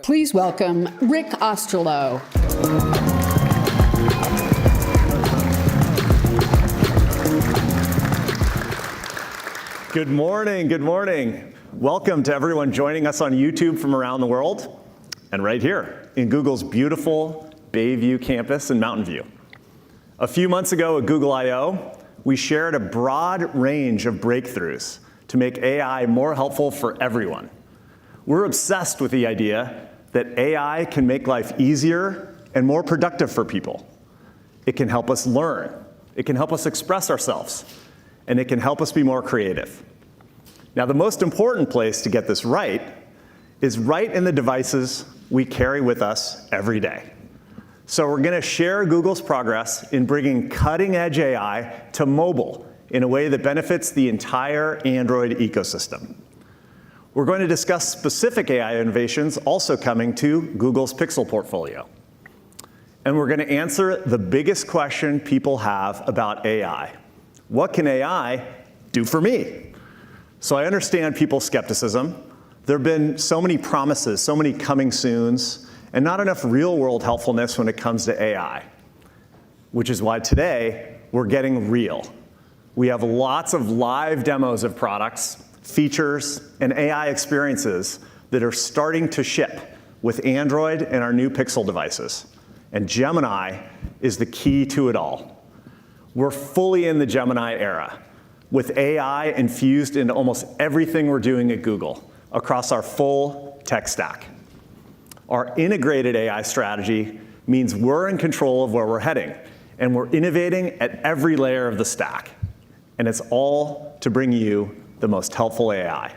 Please welcome Rick Osterloh. Good morning, good morning. Welcome to everyone joining us on YouTube from around the world, and right here in Google's beautiful Bayview campus in Mountain View. A few months ago at Google I/O, we shared a broad range of breakthroughs to make AI more helpful for everyone. We're obsessed with the idea that AI can make life easier and more productive for people. It can help us learn, it can help us express ourselves, and it can help us be more creative. Now, the most important place to get this right is right in the devices we carry with us every day. So we're going to share Google's progress in bringing cutting-edge AI to mobile in a way that benefits the entire Android ecosystem. We're going to discuss specific AI innovations also coming to Google's Pixel portfolio. And we're going to answer the biggest question people have about AI. What can AI do for me? So I understand people's skepticism. There have been so many promises, so many coming soons, and not enough real-world helpfulness when it comes to AI, which is why today we're getting real. We have lots of live demos of products, features, and AI experiences that are starting to ship with Android and our new Pixel devices. And Gemini is the key to it all. We're fully in the Gemini era, with AI infused into almost everything we're doing at Google across our full tech stack. Our integrated AI strategy means we're in control of where we're heading, and we're innovating at every layer of the stack. And it's all to bring you the most helpful AI.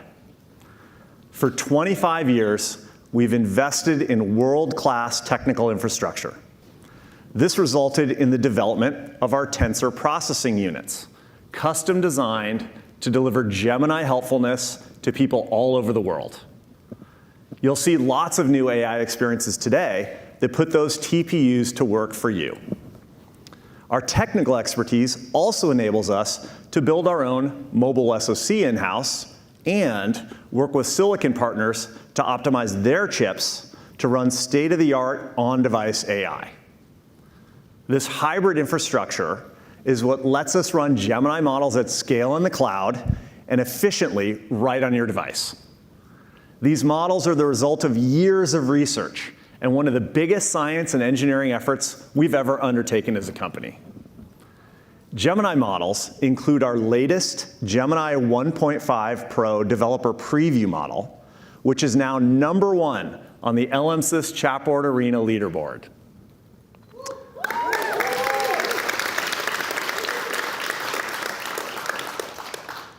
For 25 years, we've invested in world-class technical infrastructure. This resulted in the development of our tensor processing units, custom designed to deliver Gemini helpfulness to people all over the world. You'll see lots of new AI experiences today that put those TPUs to work for you. Our technical expertise also enables us to build our own mobile SoC in-house and work with silicon partners to optimize their chips to run state-of-the-art on-device AI. This hybrid infrastructure is what lets us run Gemini models at scale in the cloud and efficiently right on your device. These models are the result of years of research and one of the biggest science and engineering efforts we've ever undertaken as a company. Gemini models include our latest Gemini 1.5 Pro developer preview model, which is now #1 on the LMSys Chatboard Arena leaderboard.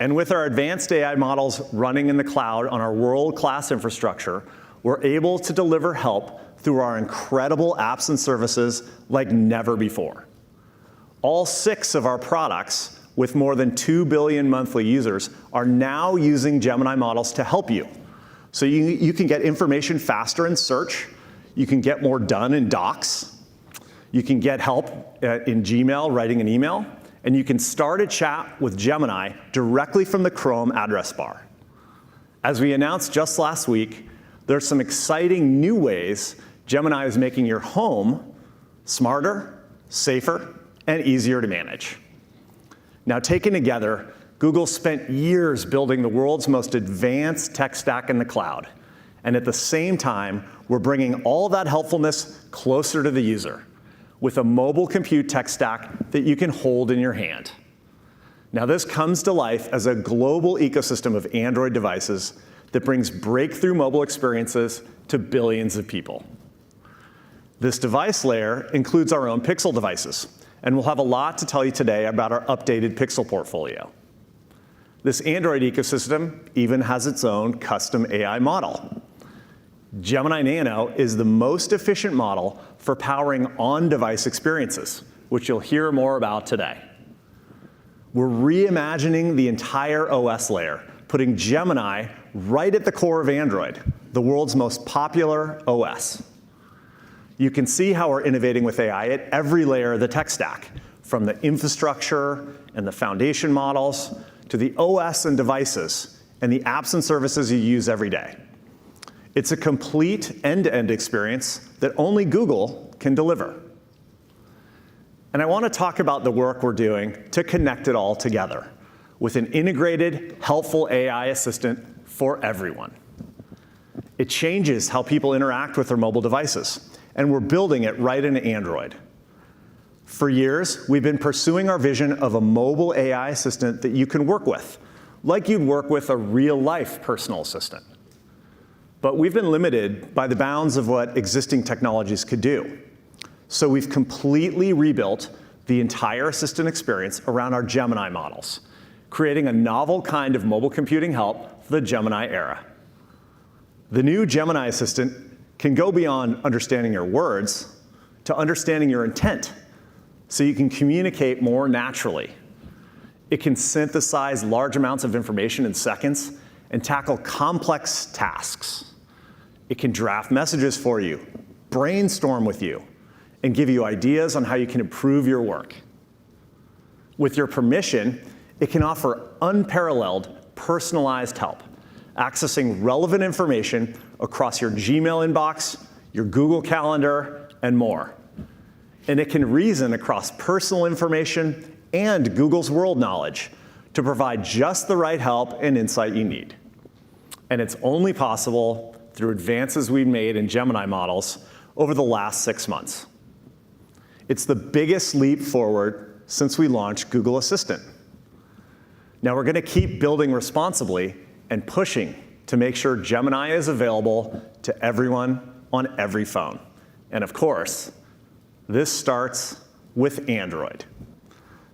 And with our advanced AI models running in the cloud on our world-class infrastructure, we're able to deliver help through our incredible apps and services like never before. All 6 of our products, with more than 2 billion monthly users, are now using Gemini models to help you. So you can get information faster in search, you can get more done in docs, you can get help in Gmail writing an email, and you can start a chat with Gemini directly from the Chrome address bar. As we announced just last week, there's some exciting new ways Gemini is making your home smarter, safer, and easier to manage. Now, taken together, Google spent years building the world's most advanced tech stack in the cloud. And at the same time, we're bringing all that helpfulness closer to the user with a mobile compute tech stack that you can hold in your hand. Now, this comes to life as a global ecosystem of Android devices that brings breakthrough mobile experiences to billions of people. This device layer includes our own Pixel devices, and we'll have a lot to tell you today about our updated Pixel portfolio. This Android ecosystem even has its own custom AI model. Gemini Nano is the most efficient model for powering on-device experiences, which you'll hear more about today. We're reimagining the entire OS layer, putting Gemini right at the core of Android, the world's most popular OS. You can see how we're innovating with AI at every layer of the tech stack, from the infrastructure and the foundation models to the OS and devices and the apps and services you use every day. It's a complete end-to-end experience that only Google can deliver. And I want to talk about the work we're doing to connect it all together with an integrated, helpful AI assistant for everyone. It changes how people interact with their mobile devices, and we're building it right into Android. For years, we've been pursuing our vision of a mobile AI assistant that you can work with, like you'd work with a real-life personal assistant. But we've been limited by the bounds of what existing technologies could do. So we've completely rebuilt the entire assistant experience around our Gemini models, creating a novel kind of mobile computing help for the Gemini era. The new Gemini assistant can go beyond understanding your words to understanding your intent, so you can communicate more naturally. It can synthesize large amounts of information in seconds and tackle complex tasks. It can draft messages for you, brainstorm with you, and give you ideas on how you can improve your work. With your permission, it can offer unparalleled, personalized help, accessing relevant information across your Gmail inbox, your Google Calendar, and more. And it can reason across personal information and Google's world knowledge to provide just the right help and insight you need. And it's only possible through advances we've made in Gemini models over the last 6 months. It's the biggest leap forward since we launched Google Assistant. Now we're going to keep building responsibly and pushing to make sure Gemini is available to everyone on every phone. And of course, this starts with Android.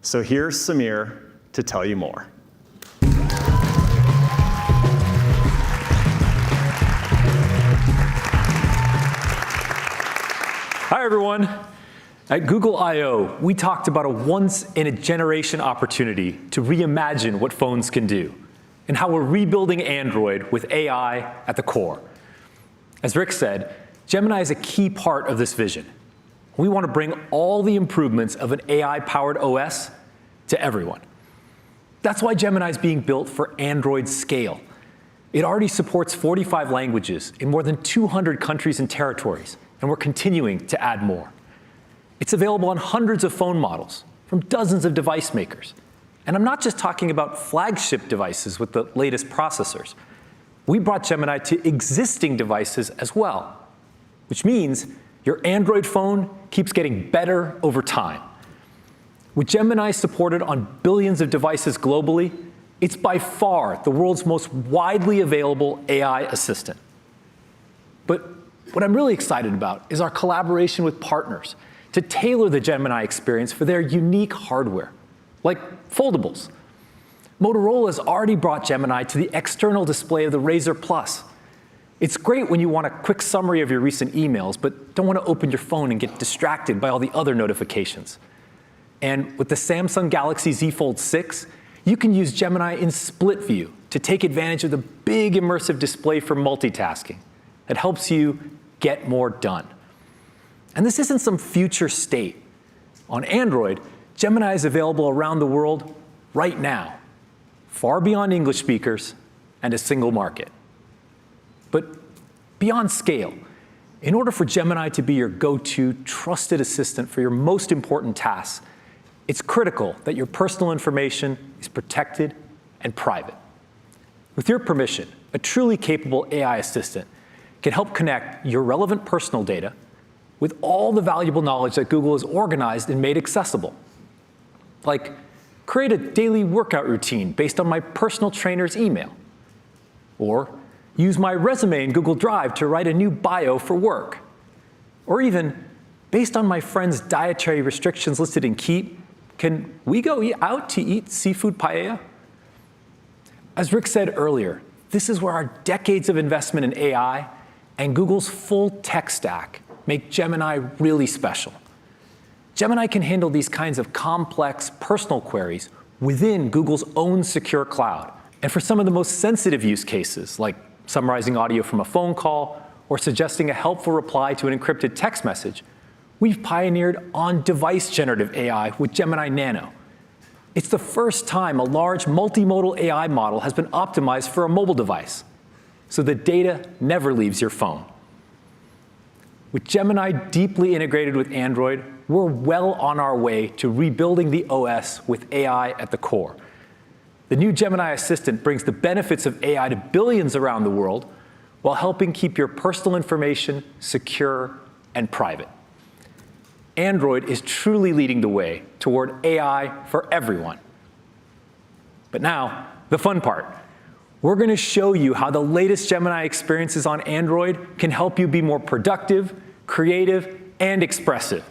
So here's Samir to tell you more. Hi, everyone. At Google I/O, we talked about a once-in-a-generation opportunity to reimagine what phones can do and how we're rebuilding Android with AI at the core. As Rick said, Gemini is a key part of this vision. We want to bring all the improvements of an AI-powered OS to everyone. That's why Gemini is being built for Android scale. It already supports 45 languages in more than 200 countries and territories, and we're continuing to add more. It's available on hundreds of phone models from dozens of device makers. And I'm not just talking about flagship devices with the latest processors. We brought Gemini to existing devices as well, which means your Android phone keeps getting better over time. With Gemini supported on billions of devices globally, it's by far the world's most widely available AI assistant. But what I'm really excited about is our collaboration with partners to tailor the Gemini experience for their unique hardware, like foldables. Motorola has already brought Gemini to the external display of the Razr Plus. It's great when you want a quick summary of your recent emails, but don't want to open your phone and get distracted by all the other notifications. And with the Samsung Galaxy Z Fold 6, you can use Gemini in split view to take advantage of the big immersive display for multitasking that helps you get more done. And this isn't some future state. On Android, Gemini is available around the world right now, far beyond English speakers and a single market. But beyond scale, in order for Gemini to be your go-to trusted assistant for your most important tasks, it's critical that your personal information is protected and private. With your permission, a truly capable AI assistant can help connect your relevant personal data with all the valuable knowledge that Google has organized and made accessible. Like, create a daily workout routine based on my personal trainer's email. Or use my resume in Google Drive to write a new bio for work. Or even, based on my friend's dietary restrictions listed in Keep, can we go out to eat seafood paella? As Rick said earlier, this is where our decades of investment in AI and Google's full tech stack make Gemini really special. Gemini can handle these kinds of complex personal queries within Google's own secure cloud. And for some of the most sensitive use cases, like summarizing audio from a phone call or suggesting a helpful reply to an encrypted text message, we've pioneered on-device generative AI with Gemini Nano. It's the first time a large multimodal AI model has been optimized for a mobile device. so the data never leaves your phone. With Gemini deeply integrated with Android, we're well on our way to rebuilding the OS with AI at the core. The new Gemini Assistant brings the benefits of AI to billions around the world while helping keep your personal information secure and private. Android is truly leading the way toward AI for everyone. But now, the fun part. We're going to show you how the latest Gemini experiences on Android can help you be more productive, creative, and expressive.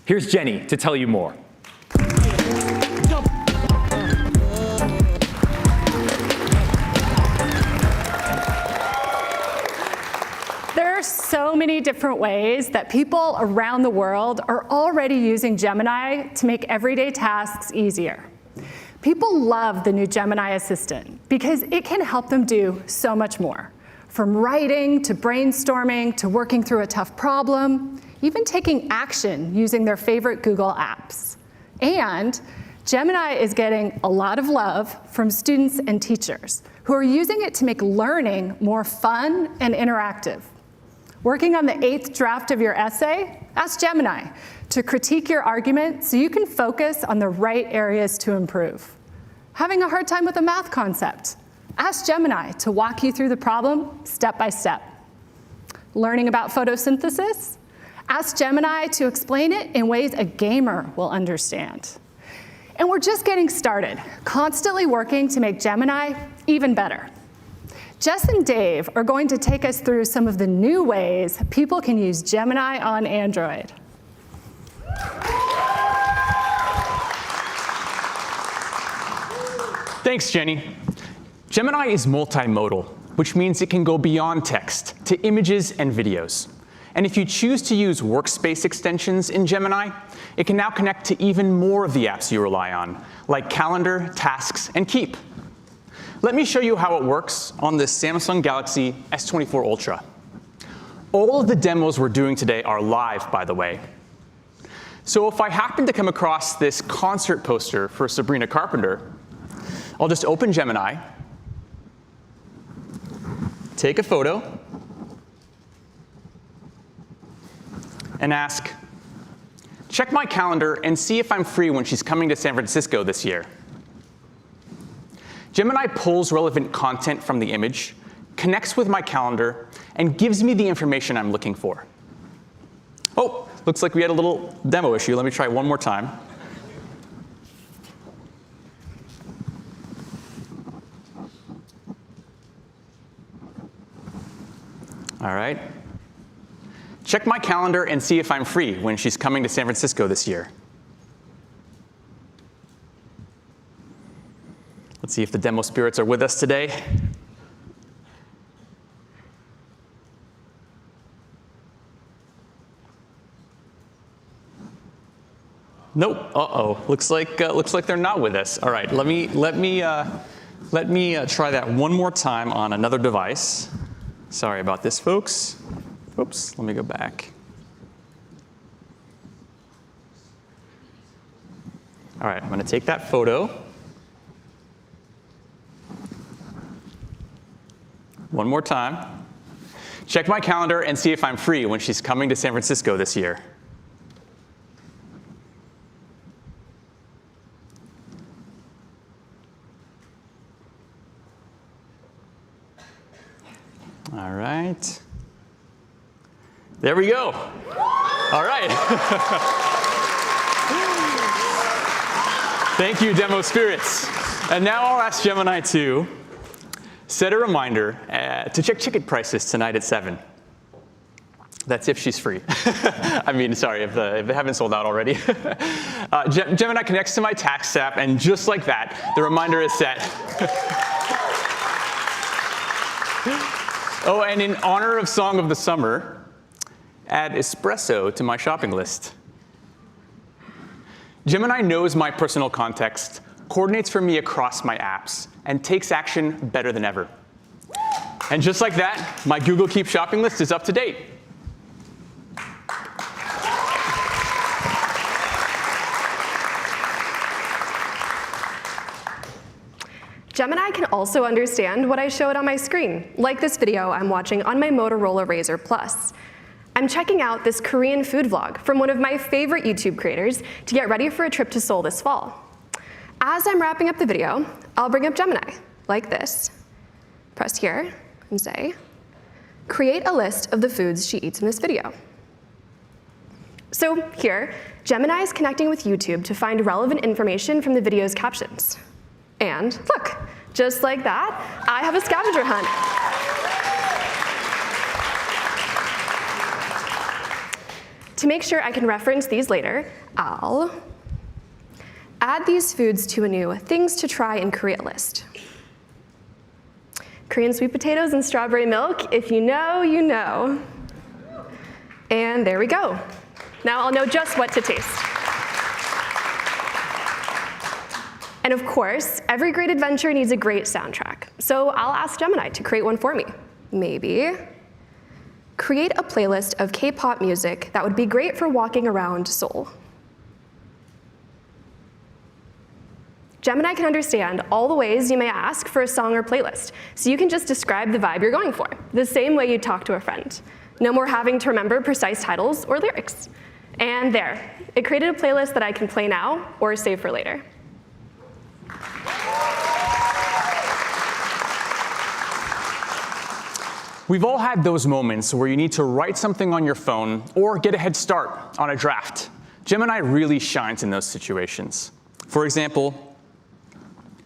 Here's Jenny to tell you more. There are so many different ways that people around the world are already using Gemini to make everyday tasks easier. People love the new Gemini Assistant because it can help them do so much more. From writing to brainstorming to working through a tough problem, even taking action using their favorite Google apps. And Gemini is getting a lot of love from students and teachers who are using it to make learning more fun and interactive. Working on the 8th draft of your essay? Ask Gemini to critique your argument so you can focus on the right areas to improve. Having a hard time with a math concept? Ask Gemini to walk you through the problem step by step. Learning about photosynthesis? Ask Gemini to explain it in ways a gamer will understand. And we're just getting started, constantly working to make Gemini even better. Jess and Dave are going to take us through some of the new ways people can use Gemini on Android. Thanks, Jenny. Gemini is multimodal, which means it can go beyond text to images and videos. And if you choose to use workspace extensions in Gemini, it can now connect to even more of the apps you rely on, like Calendar, Tasks, and Keep. Let me show you how it works on this Samsung Galaxy S24 Ultra. All of the demos we're doing today are live, by the way. So if I happen to come across this concert poster for Sabrina Carpenter, I'll just open Gemini, take a photo, and ask, check my calendar and see if I'm free when she's coming to San Francisco this year. Gemini pulls relevant content from the image, connects with my calendar, and gives me the information I'm looking for. Oh, looks like we had a little demo issue. Let me try one more time. All right. Check my calendar and see if I'm free when she's coming to San Francisco this year. Let's see if the demo spirits are with us today. Nope. Uh-oh. Looks like they're not with us. All right. Let me try that one more time on another device. Sorry about this, folks. Oops, let me go back. All right, I'm going to take that photo. One more time. Check my calendar and see if I'm free when she's coming to San Francisco this year. All right. There we go. All right. Thank you, Demo Spirits. And now I'll ask Gemini to set a reminder to check ticket prices tonight at 7. That's if she's free. I mean, sorry, if they haven't sold out already. Gemini connects to my tax app, and just like that, the reminder is set. Oh, and in honor of Song of the Summer, add espresso to my shopping list. Gemini knows my personal context, coordinates for me across my apps, and takes action better than ever. And just like that, my Google Keep shopping list is up to date. Gemini can also understand what I showed on my screen, like this video I'm watching on my Motorola Razr Plus. I'm checking out this Korean food vlog from one of my favorite YouTube creators to get ready for a trip to Seoul this fall. As I'm wrapping up the video, I'll bring up Gemini, like this. Press here and say, create a list of the foods she eats in this video. So here, Gemini is connecting with YouTube to find relevant information from the video's captions. And look, just like that, I have a scavenger hunt. To make sure I can reference these later, I'll add these foods to a new Things to Try in Korea list. Korean sweet potatoes and strawberry milk, if you know, you know. And there we go. Now I'll know just what to taste. And of course, every great adventure needs a great soundtrack. So I'll ask Gemini to create one for me. Maybe create a playlist of K-pop music that would be great for walking around Seoul. Gemini can understand all the ways you may ask for a song or playlist, so you can just describe the vibe you're going for, the same way you talk to a friend. No more having to remember precise titles or lyrics. And there, it created a playlist that I can play now or save for later. We've all had those moments where you need to write something on your phone or get a head start on a draft. Gemini really shines in those situations. For example,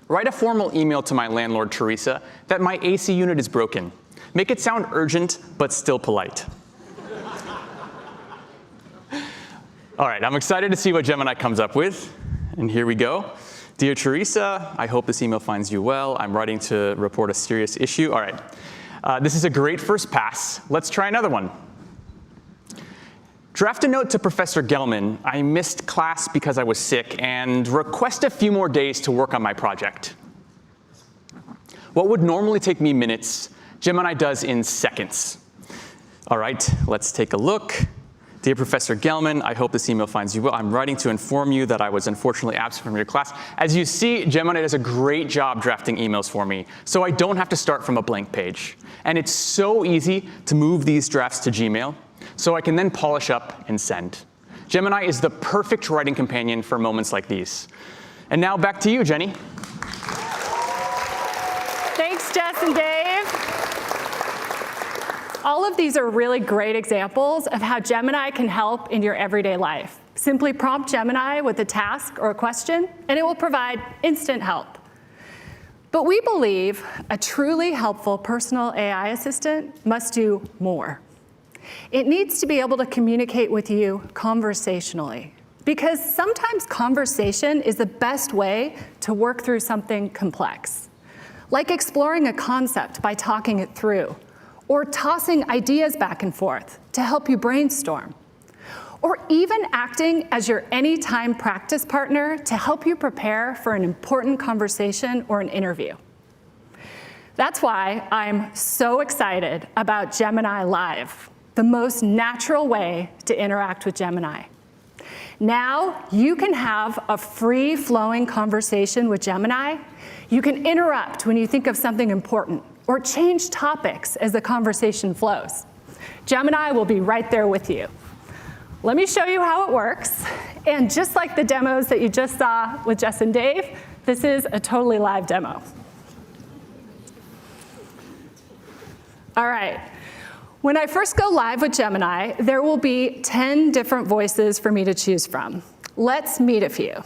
write a formal email to my landlord, Teresa, that my AC unit is broken. Make it sound urgent, but still polite. All right, I'm excited to see what Gemini comes up with. And here we go. Dear Teresa, I hope this email finds you well. I'm writing to report a serious issue. All right. This is a great first pass. Let's try another one. Draft a note to Professor Gelman. I missed class because I was sick, and request a few more days to work on my project. What would normally take me minutes, Gemini does in seconds. All right, let's take a look. Dear Professor Gelman, I hope this email finds you well. I'm writing to inform you that I was unfortunately absent from your class. As you see, Gemini does a great job drafting emails for me, so I don't have to start from a blank page. And it's so easy to move these drafts to Gmail, so I can then polish up and send. Gemini is the perfect writing companion for moments like these. And now back to you, Jenny. Thanks, Jess and Dave. All of these are really great examples of how Gemini can help in your everyday life. Simply prompt Gemini with a task or a question, and it will provide instant help. But we believe a truly helpful personal AI assistant must do more. It needs to be able to communicate with you conversationally, because sometimes conversation is the best way to work through something complex, like exploring a concept by talking it through, or tossing ideas back and forth to help you brainstorm, or even acting as your anytime practice partner to help you prepare for an important conversation or an interview. That's why I'm so excited about Gemini Live, the most natural way to interact with Gemini. Now you can have a free-flowing conversation with Gemini. You can interrupt when you think of something important, or change topics as the conversation flows. Gemini will be right there with you. Let me show you how it works. And just like the demos that you just saw with Jess and Dave, this is a totally live demo. All right. When I first go live with Gemini, there will be 10 different voices for me to choose from. Let's meet a few.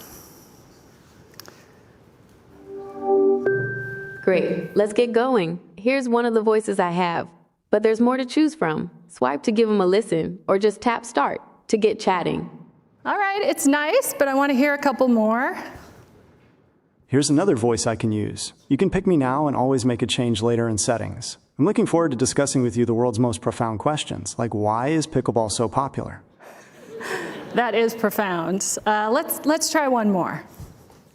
Great, let's get going. Here's one of the voices I have, but there's more to choose from. Swipe to give them a listen, or just tap start to get chatting. All right, it's nice, but I want to hear a couple more. Here's another voice I can use. You can pick me now and always make a change later in settings. I'm looking forward to discussing with you the world's most profound questions, like why is pickleball so popular? That is profound. Let's try one more.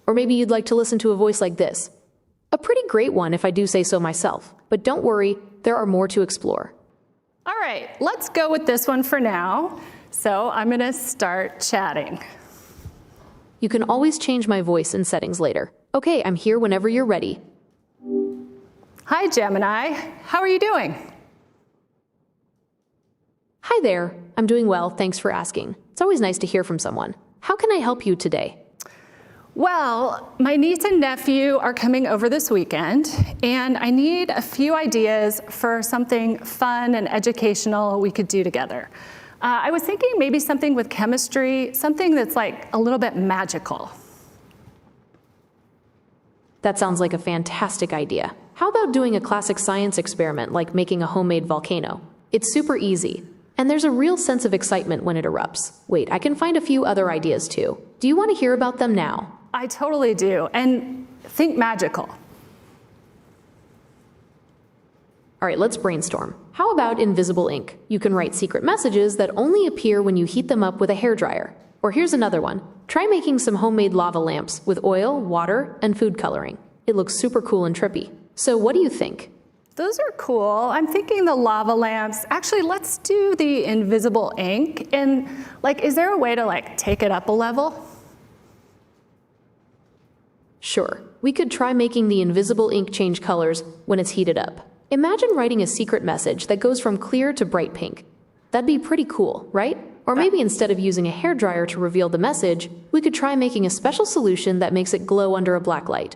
Or maybe you'd like to listen to a voice like this. A pretty great one, if I do say so myself. But don't worry, there are more to explore. All right, let's go with this one for now. So I'm going to start chatting. You can always change my voice in settings later. Okay, I'm here whenever you're ready. Hi, Gemini. How are you doing? Hi there. I'm doing well, thanks for asking. It's always nice to hear from someone. How can I help you today? Well, my niece and nephew are coming over this weekend, and I need a few ideas for something fun and educational we could do together. I was thinking maybe something with chemistry, something that's like a little bit magical. That sounds like a fantastic idea. How about doing a classic science experiment like making a homemade volcano? It's super easy, and there's a real sense of excitement when it erupts. Wait, I can find a few other ideas too. Do you want to hear about them now? I totally do, and think magical. All right, let's brainstorm. How about invisible ink? You can write secret messages that only appear when you heat them up with a hairdryer. Or here's another one. Try making some homemade lava lamps with oil, water, and food coloring. It looks super cool and trippy. So what do you think? Those are cool. I'm thinking the lava lamps. Actually, let's do the invisible ink. And is there a way to take it up a level? Sure. We could try making the invisible ink change colors when it's heated up. Imagine writing a secret message that goes from clear to bright pink. That'd be pretty cool, right? Or maybe instead of using a hairdryer to reveal the message, we could try making a special solution that makes it glow under a black light.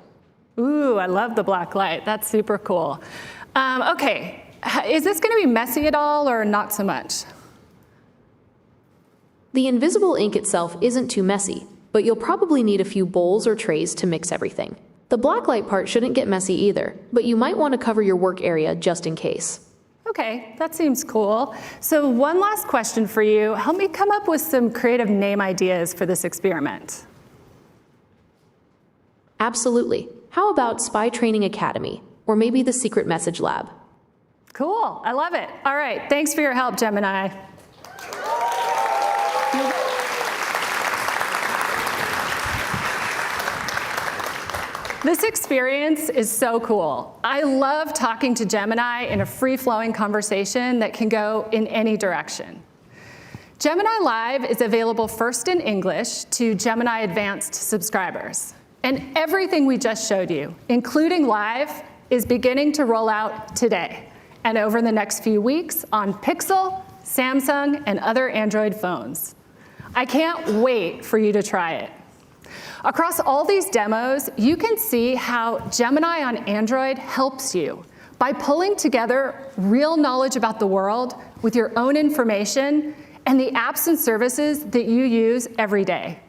Ooh, I love the black light. That's super cool. Okay, is this going to be messy at all or not so much? The invisible ink itself isn't too messy, but you'll probably need a few bowls or trays to mix everything. The blacklight part shouldn't get messy either, but you might want to cover your work area just in case. Okay, that seems cool. So one last question for you. Help me come up with some creative name ideas for this experiment. Absolutely. How about Spy Training Academy, or maybe the Secret Message Lab? Cool, I love it. All right, thanks for your help, Gemini. This experience is so cool. I love talking to Gemini in a free-flowing conversation that can go in any direction. Gemini Live is available first in English to Gemini Advanced subscribers. And everything we just showed you, including Live, is beginning to roll out today and over the next few weeks on Pixel, Samsung, and other Android phones. I can't wait for you to try it. Across all these demos, you can see how Gemini on Android helps you by pulling together real knowledge about the world with your own information and the apps and services that you use every day.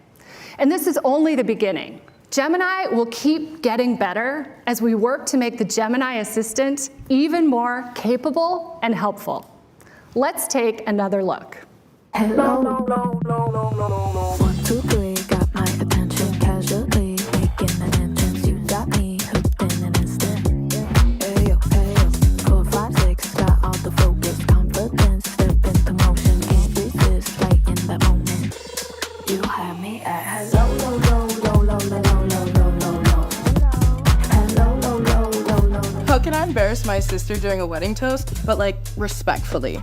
And this is only the beginning. Gemini will keep getting better as we work to make the Gemini Assistant even more capable and helpful. Let's take another look. Hello. 1, 2, 3, got my attention casually, making an entrance. You got me hooked in an instant. Ayo, ayo. 4, 5, 6, got all the focus, confidence, step into motion, can't resist, right in that moment. You have me at hello, low, low, low, low, low, low, low, low, low. Hello, low, low, low, low. How can I embarrass my sister during a wedding toast, but respectfully?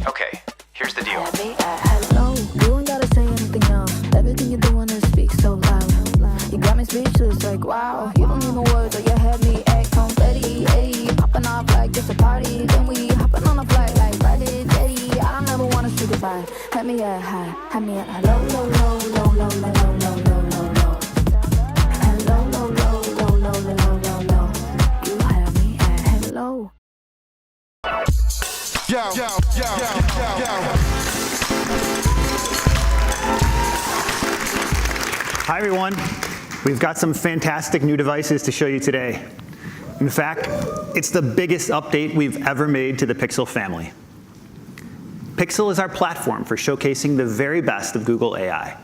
Okay, here's the deal. Hello, you ain't gotta say anything else. Everything you're doing is speak so loud. You got me speechless, wow. You don't even words, or you had me at confetti. Ayy, popping off like it's a party. Then we hopping on a flight like Friday, Daddy. I don't ever wanna say goodbye. Had me at high, had me at hello, low, low, low, low, low, low, low, low, low. Hello, low, low, low, low, low, low, low. You had me at hello. Hi everyone. We've got some fantastic new devices to show you today. In fact, it's the biggest update we've ever made to the Pixel family. Pixel is our platform for showcasing the very best of Google AI.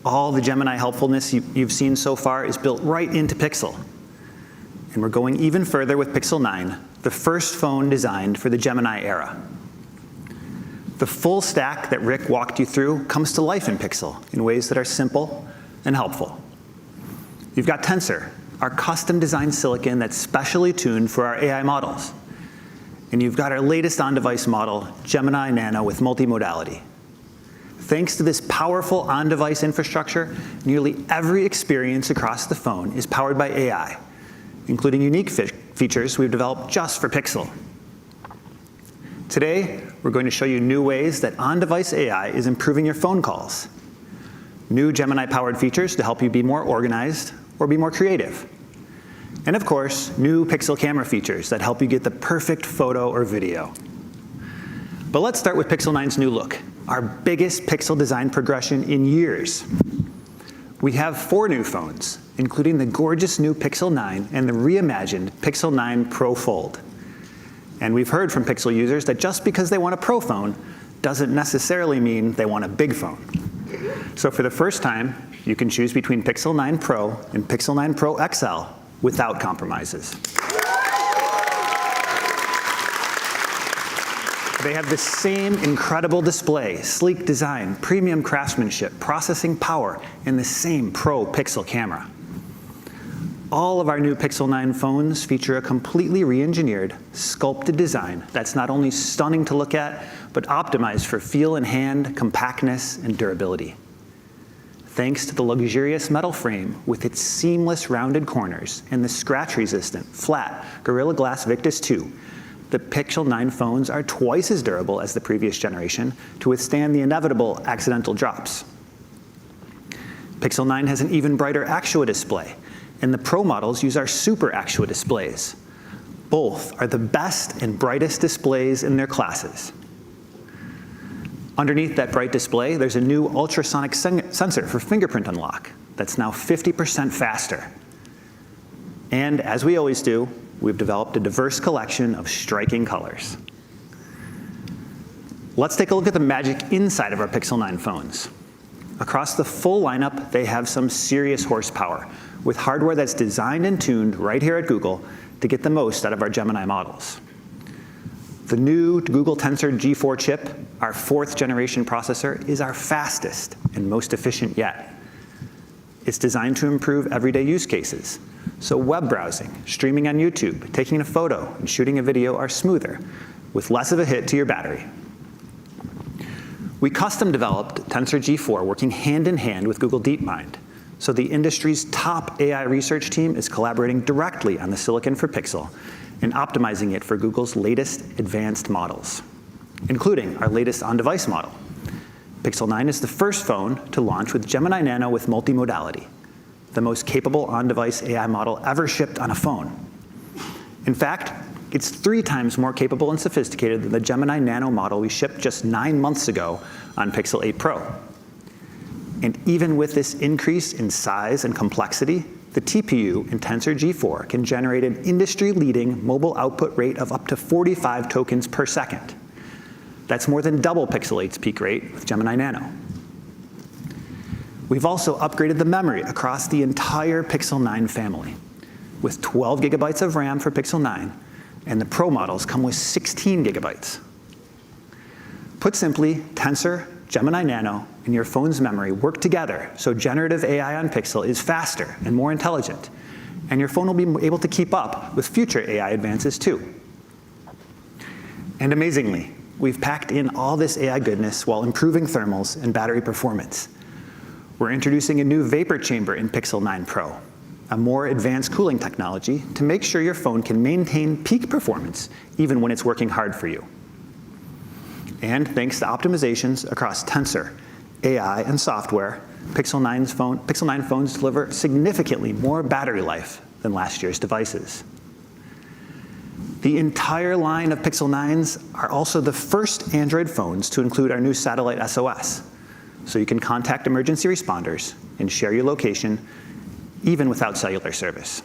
All the Gemini helpfulness you've seen so far is built right into Pixel. And we're going even further with Pixel 9, the first phone designed for the Gemini era. The full stack that Rick walked you through comes to life in Pixel in ways that are simple and helpful. You've got Tensor, our custom-designed silicon that's specially tuned for our AI models. And you've got our latest on-device model, Gemini Nano with multimodality. Thanks to this powerful on-device infrastructure, nearly every experience across the phone is powered by AI, including unique features we've developed just for Pixel. Today, we're going to show you new ways that on-device AI is improving your phone calls. New Gemini-powered features to help you be more organized or be more creative. And of course, new Pixel camera features that help you get the perfect photo or video. But let's start with Pixel 9's new look, our biggest Pixel design progression in years. We have 4 new phones, including the gorgeous new Pixel 9 and the reimagined Pixel 9 Pro Fold. And we've heard from Pixel users that just because they want a Pro phone doesn't necessarily mean they want a big phone. So for the first time, you can choose between Pixel 9 Pro and Pixel 9 Pro XL without compromises. They have the same incredible display, sleek design, premium craftsmanship, processing power, and the same Pro Pixel camera. All of our new Pixel 9 phones feature a completely re-engineered, sculpted design that's not only stunning to look at, but optimized for feel and hand, compactness, and durability. Thanks to the luxurious metal frame with its seamless rounded corners and the scratch-resistant, flat Gorilla Glass Victus 2, the Pixel 9 phones are twice as durable as the previous generation to withstand the inevitable accidental drops. Pixel 9 has an even brighter Actua display, and the Pro models use our Super Actua displays. Both are the best and brightest displays in their classes. Underneath that bright display, there's a new ultrasonic sensor for fingerprint unlock that's now 50% faster. And as we always do, we've developed a diverse collection of striking colors. Let's take a look at the magic inside of our Pixel 9 phones. Across the full lineup, they have some serious horsepower, with hardware that's designed and tuned right here at Google to get the most out of our Gemini models. The new Google Tensor G4 chip, our 4th generation processor, is our fastest and most efficient yet. It's designed to improve everyday use cases. So web browsing, streaming on YouTube, taking a photo, and shooting a video are smoother, with less of a hit to your battery. We custom developed Tensor G4 working hand in hand with Google DeepMind. So the industry's top AI research team is collaborating directly on the silicon for Pixel and optimizing it for Google's latest advanced models, including our latest on-device model. Pixel 9 is the first phone to launch with Gemini Nano with multimodality, the most capable on-device AI model ever shipped on a phone. In fact, it's 3 times more capable and sophisticated than the Gemini Nano model we shipped just 9 months ago on Pixel 8 Pro. And even with this increase in size and complexity, the TPU in Tensor G4 can generate an industry-leading mobile output rate of up to 45 tokens per second. That's more than double Pixel 8's peak rate with Gemini Nano. We've also upgraded the memory across the entire Pixel 9 family, with 12 gigabytes of RAM for Pixel 9, and the Pro models come with 16 gigabytes. Put simply, Tensor, Gemini Nano, and your phone's memory work together so generative AI on Pixel is faster and more intelligent, and your phone will be able to keep up with future AI advances too. And amazingly, we've packed in all this AI goodness while improving thermals and battery performance. We're introducing a new vapor chamber in Pixel 9 Pro, a more advanced cooling technology to make sure your phone can maintain peak performance even when it's working hard for you. And thanks to optimizations across Tensor, AI, and software, Pixel 9 phones deliver significantly more battery life than last year's devices. The entire line of Pixel 9s are also the first Android phones to include our new satellite SOS, so you can contact emergency responders and share your location even without cellular service.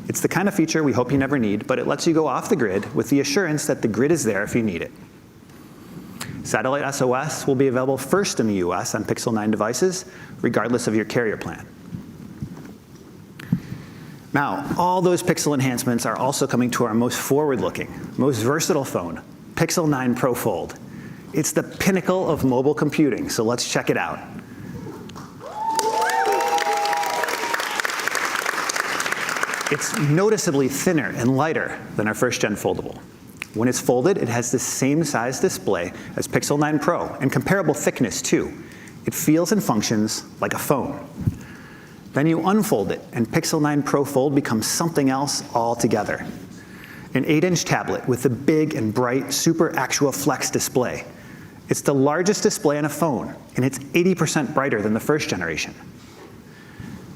It's the kind of feature we hope you never need, but it lets you go off the grid with the assurance that the grid is there if you need it. Satellite SOS will be available first in the US on Pixel 9 devices, regardless of your carrier plan. Now, all those Pixel enhancements are also coming to our most forward-looking, most versatile phone, Pixel 9 Pro Fold. It's the pinnacle of mobile computing, so let's check it out. It's noticeably thinner and lighter than our first-gen foldable. When it's folded, it has the same size display as Pixel 9 Pro and comparable thickness too. It feels and functions like a phone. Then you unfold it, and Pixel 9 Pro Fold becomes something else altogether. An 8-inch tablet with a big and bright Super Actua Flex display. It's the largest display on a phone, and it's 80% brighter than the first generation.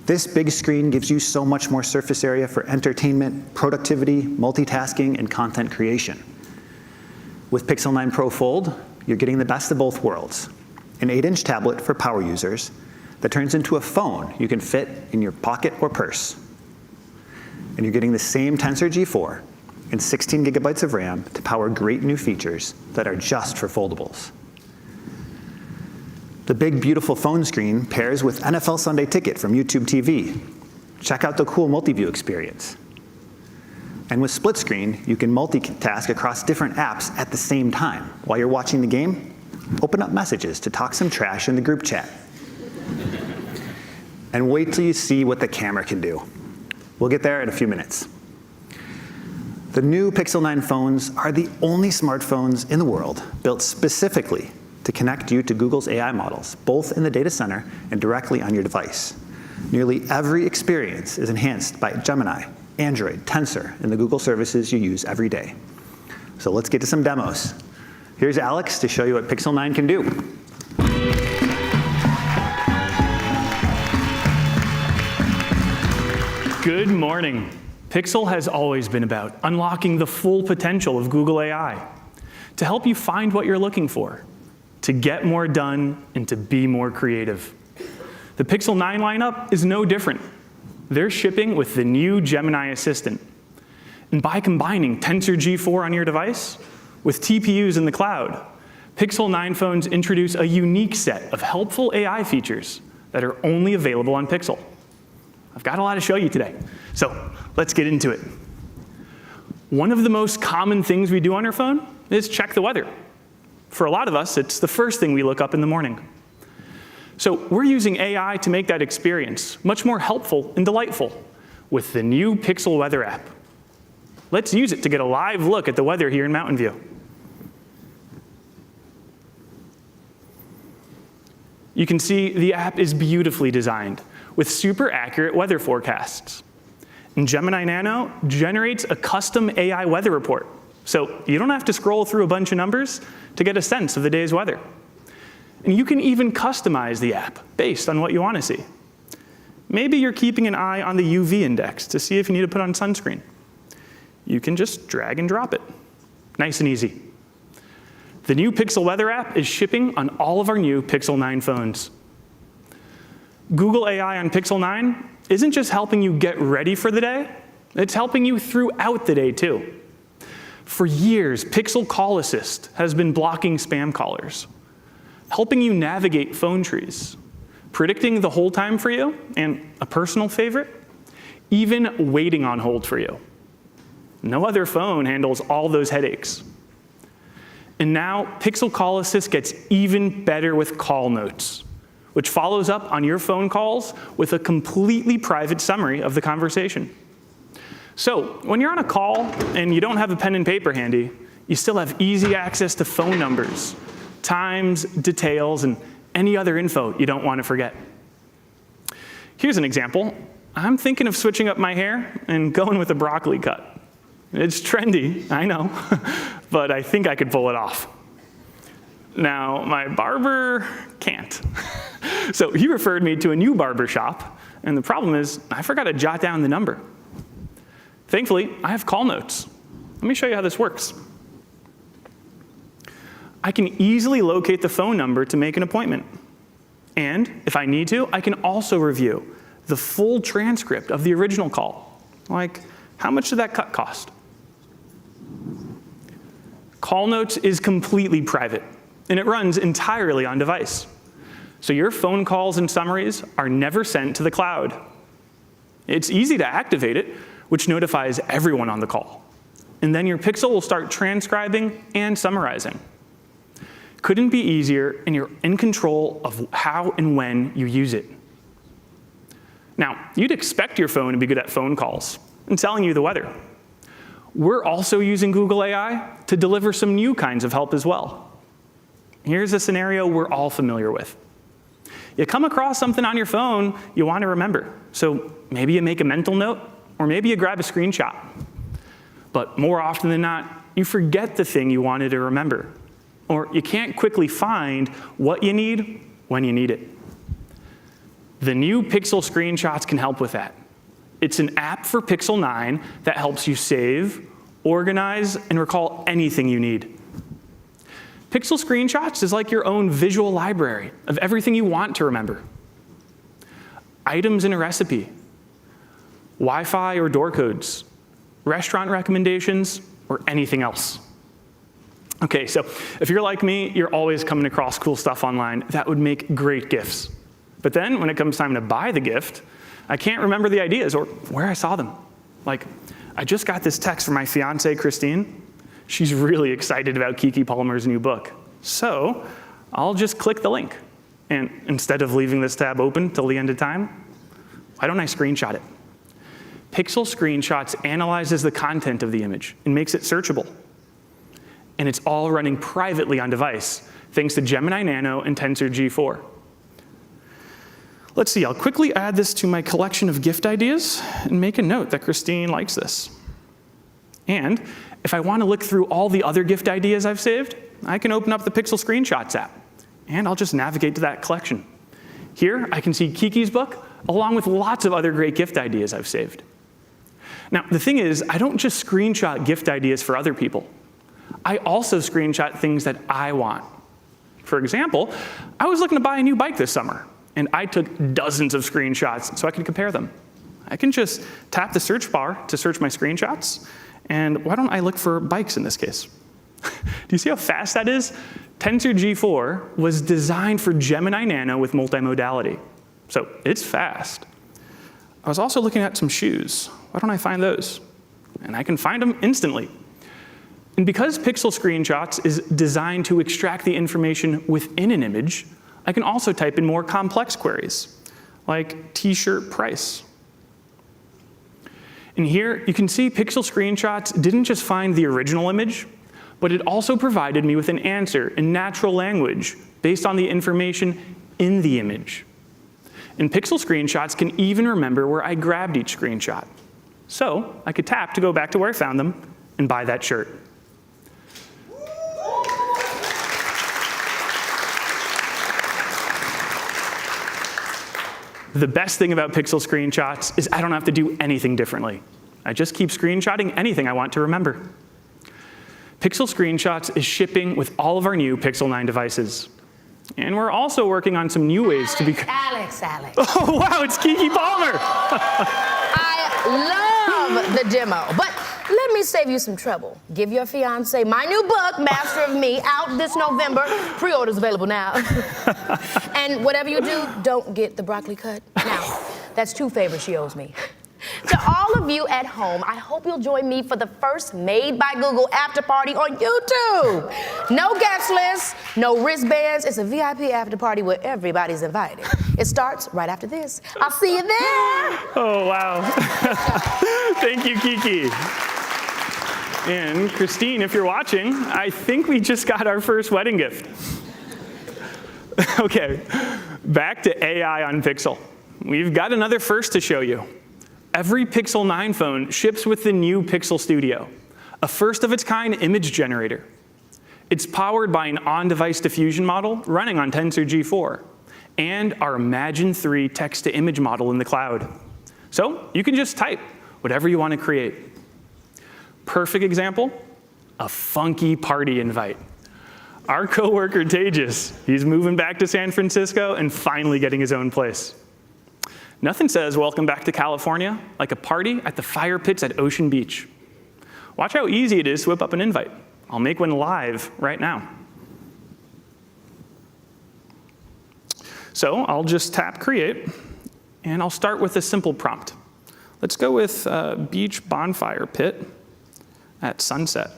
This big screen gives you so much more surface area for entertainment, productivity, multitasking, and content creation. With Pixel 9 Pro Fold, you're getting the best of both worlds. An 8-inch tablet for power users that turns into a phone you can fit in your pocket or purse. And you're getting the same Tensor G4 and 16 gigabytes of RAM to power great new features that are just for foldables. The big, beautiful phone screen pairs with NFL Sunday Ticket from YouTube TV. Check out the cool multi-view experience. And with split screen, you can multitask across different apps at the same time. While you're watching the game, open up messages to talk some trash in the group chat. And wait till you see what the camera can do. We'll get there in a few minutes. The new Pixel 9 phones are the only smartphones in the world built specifically to connect you to Google's AI models, both in the data center and directly on your device. Nearly every experience is enhanced by Gemini, Android, Tensor, and the Google services you use every day. So let's get to some demos. Here's Alex to show you what Pixel 9 can do. Good morning. Pixel has always been about unlocking the full potential of Google AI to help you find what you're looking for, to get more done, and to be more creative. The Pixel 9 lineup is no different. They're shipping with the new Gemini Assistant. And by combining Tensor G4 on your device with TPUs in the cloud, Pixel 9 phones introduce a unique set of helpful AI features that are only available on Pixel. I've got a lot to show you today, so let's get into it. One of the most common things we do on our phone is check the weather. For a lot of us, it's the first thing we look up in the morning. So we're using AI to make that experience much more helpful and delightful with the new Pixel Weather app. Let's use it to get a live look at the weather here in Mountain View. You can see the app is beautifully designed with super accurate weather forecasts. And Gemini Nano generates a custom AI weather report, so you don't have to scroll through a bunch of numbers to get a sense of the day's weather. And you can even customize the app based on what you want to see. Maybe you're keeping an eye on the UV index to see if you need to put on sunscreen. You can just drag and drop it. Nice and easy. The new Pixel Weather app is shipping on all of our new Pixel 9 phones. Google AI on Pixel 9 isn't just helping you get ready for the day, it's helping you throughout the day too. For years, Pixel Call Assist has been blocking spam callers, helping you navigate phone trees, predicting the hold time for you, and a personal favorite, even waiting on hold for you. No other phone handles all those headaches. And now, Pixel Call Assist gets even better with Call Notes, which follows up on your phone calls with a completely private summary of the conversation. So when you're on a call and you don't have a pen and paper handy, you still have easy access to phone numbers, times, details, and any other info you don't want to forget. Here's an example. I'm thinking of switching up my hair and going with a broccoli cut. It's trendy, I know, but I think I could pull it off. Now, my barber can't. So he referred me to a new barber shop, and the problem is I forgot to jot down the number. Thankfully, I have call notes. Let me show you how this works. I can easily locate the phone number to make an appointment. And if I need to, I can also review the full transcript of the original call. Like, how much did that cut cost? Call Notes is completely private, and it runs entirely on device. So your phone calls and summaries are never sent to the cloud. It's easy to activate it, which notifies everyone on the call. And then your Pixel will start transcribing and summarizing. Couldn't be easier, and you're in control of how and when you use it. Now, you'd expect your phone to be good at phone calls and telling you the weather. We're also using Google AI to deliver some new kinds of help as well. Here's a scenario we're all familiar with. You come across something on your phone you want to remember. So maybe you make a mental note, or maybe you grab a screenshot. But more often than not, you forget the thing you wanted to remember, or you can't quickly find what you need when you need it. The new Pixel Screenshots can help with that. It's an app for Pixel 9 that helps you save, organize, and recall anything you need. Pixel Screenshots is like your own visual library of everything you want to remember. Items in a recipe, Wi-Fi or door codes, restaurant recommendations, or anything else. Okay, so if you're like me, you're always coming across cool stuff online that would make great gifts. But then when it comes time to buy the gift, I can't remember the ideas or where I saw them. Like, I just got this text from my fiance, Christine. She's really excited about Kiki Palmer's new book. So I'll just click the link. And instead of leaving this tab open till the end of time, why don't I screenshot it? Pixel Screenshots analyzes the content of the image and makes it searchable. And it's all running privately on device, thanks to Gemini Nano and Tensor G4. Let's see, I'll quickly add this to my collection of gift ideas and make a note that Christine likes this. And if I want to look through all the other gift ideas I've saved, I can open up the Pixel Screenshots app, and I'll just navigate to that collection. Here, I can see Kiki's book, along with lots of other great gift ideas I've saved. Now, the thing is, I don't just screenshot gift ideas for other people. I also screenshot things that I want. For example, I was looking to buy a new bike this summer, and I took dozens of screenshots so I could compare them. I can just tap the search bar to search my screenshots, and why don't I look for bikes in this case? Do you see how fast that is? Tensor G4 was designed for Gemini Nano with multimodality, so it's fast. I was also looking at some shoes. Why don't I find those? And I can find them instantly. And because Pixel Screenshots is designed to extract the information within an image, I can also type in more complex queries, like t-shirt price. And here, you can see Pixel Screenshots didn't just find the original image, but it also provided me with an answer in natural language based on the information in the image. And Pixel Screenshots can even remember where I grabbed each screenshot. So I could tap to go back to where I found them and buy that shirt. The best thing about Pixel Screenshots is I don't have to do anything differently. I just keep screenshotting anything I want to remember. Pixel Screenshots is shipping with all of our new Pixel 9 devices. And we're also working on some new ways to be— Alex. Oh, wow, it's Kiki Palmer. I love the demo, but let me save you some trouble. Give your fiance my new book, Master of Me, out this November. Pre-orders available now. And whatever you do, don't get the broccoli cut. Now, that's 2 favors she owes me. To all of you at home, I hope you'll join me for the first Made by Google after party on YouTube. No guest list, no wristbands. It's a VIP after party where everybody's invited. It starts right after this. I'll see you there. Oh, wow. Thank you, Kiki. And Christine, if you're watching, I think we just got our first wedding gift. Okay, back to AI on Pixel. We've got another first to show you. Every Pixel 9 phone ships with the new Pixel Studio, a first-of-its-kind image generator. It's powered by an on-device diffusion model running on Tensor G4 and our Imagen 3 text-to-image model in the cloud. So you can just type whatever you want to create. Perfect example, a funky party invite. Our coworker, Tejas, he's moving back to San Francisco and finally getting his own place. Nothing says welcome back to California like a party at the fire pits at Ocean Beach. Watch how easy it is to whip up an invite. I'll make one live right now. So I'll just tap Create, and I'll start with a simple prompt. Let's go with beach bonfire pit at sunset.